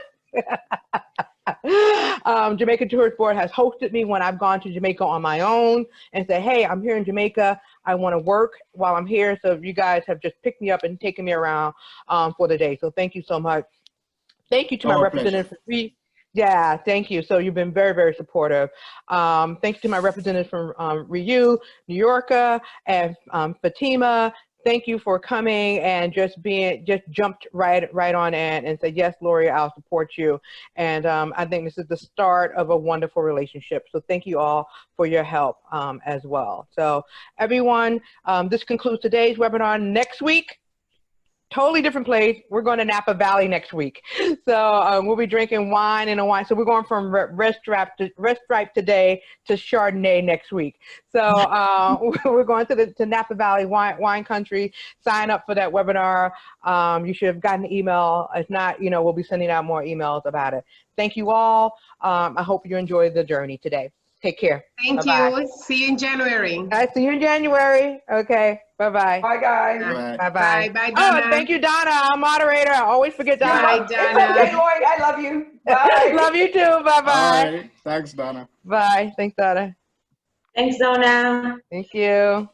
Jamaica Tourist Board has hosted me when I've gone to Jamaica on my own and said, hey, I'm here in Jamaica. I want to work while I'm here. So you guys have just picked me up and taken me around for the day. So thank you so much. Thank you to my representative from Yeah, thank you. So you've been very, very supportive. Thanks to my representatives from Rio, New Yorker, and Fatima. Thank you for coming and just jumped right on in and said, yes, Lori, I'll support you. And I think this is the start of a wonderful relationship. So thank you all for your help as well. So everyone, this concludes today's webinar. Next week, totally different place. We're going to Napa Valley next week. So we'll be drinking wine and a wine. So we're going from Red Stripe today to Chardonnay next week. So we're going to Napa Valley wine country. Sign up for that webinar. You should have gotten an email. If not, you know, we'll be sending out more emails about it. Thank you all. I hope you enjoyed the journey today. Take care. Thank you. See you in January. See you in January. Okay. Bye-bye. Bye, guys. Bye-bye. Bye, Donna. Oh, thank you, Donna, our moderator. I always forget Donna. Bye, Donna. It's okay, Lloyd. I love you. Bye. Love you too. Bye-bye. All right. Thanks, Donna. Bye. Thanks, Donna. Thanks, Donna. Thank you.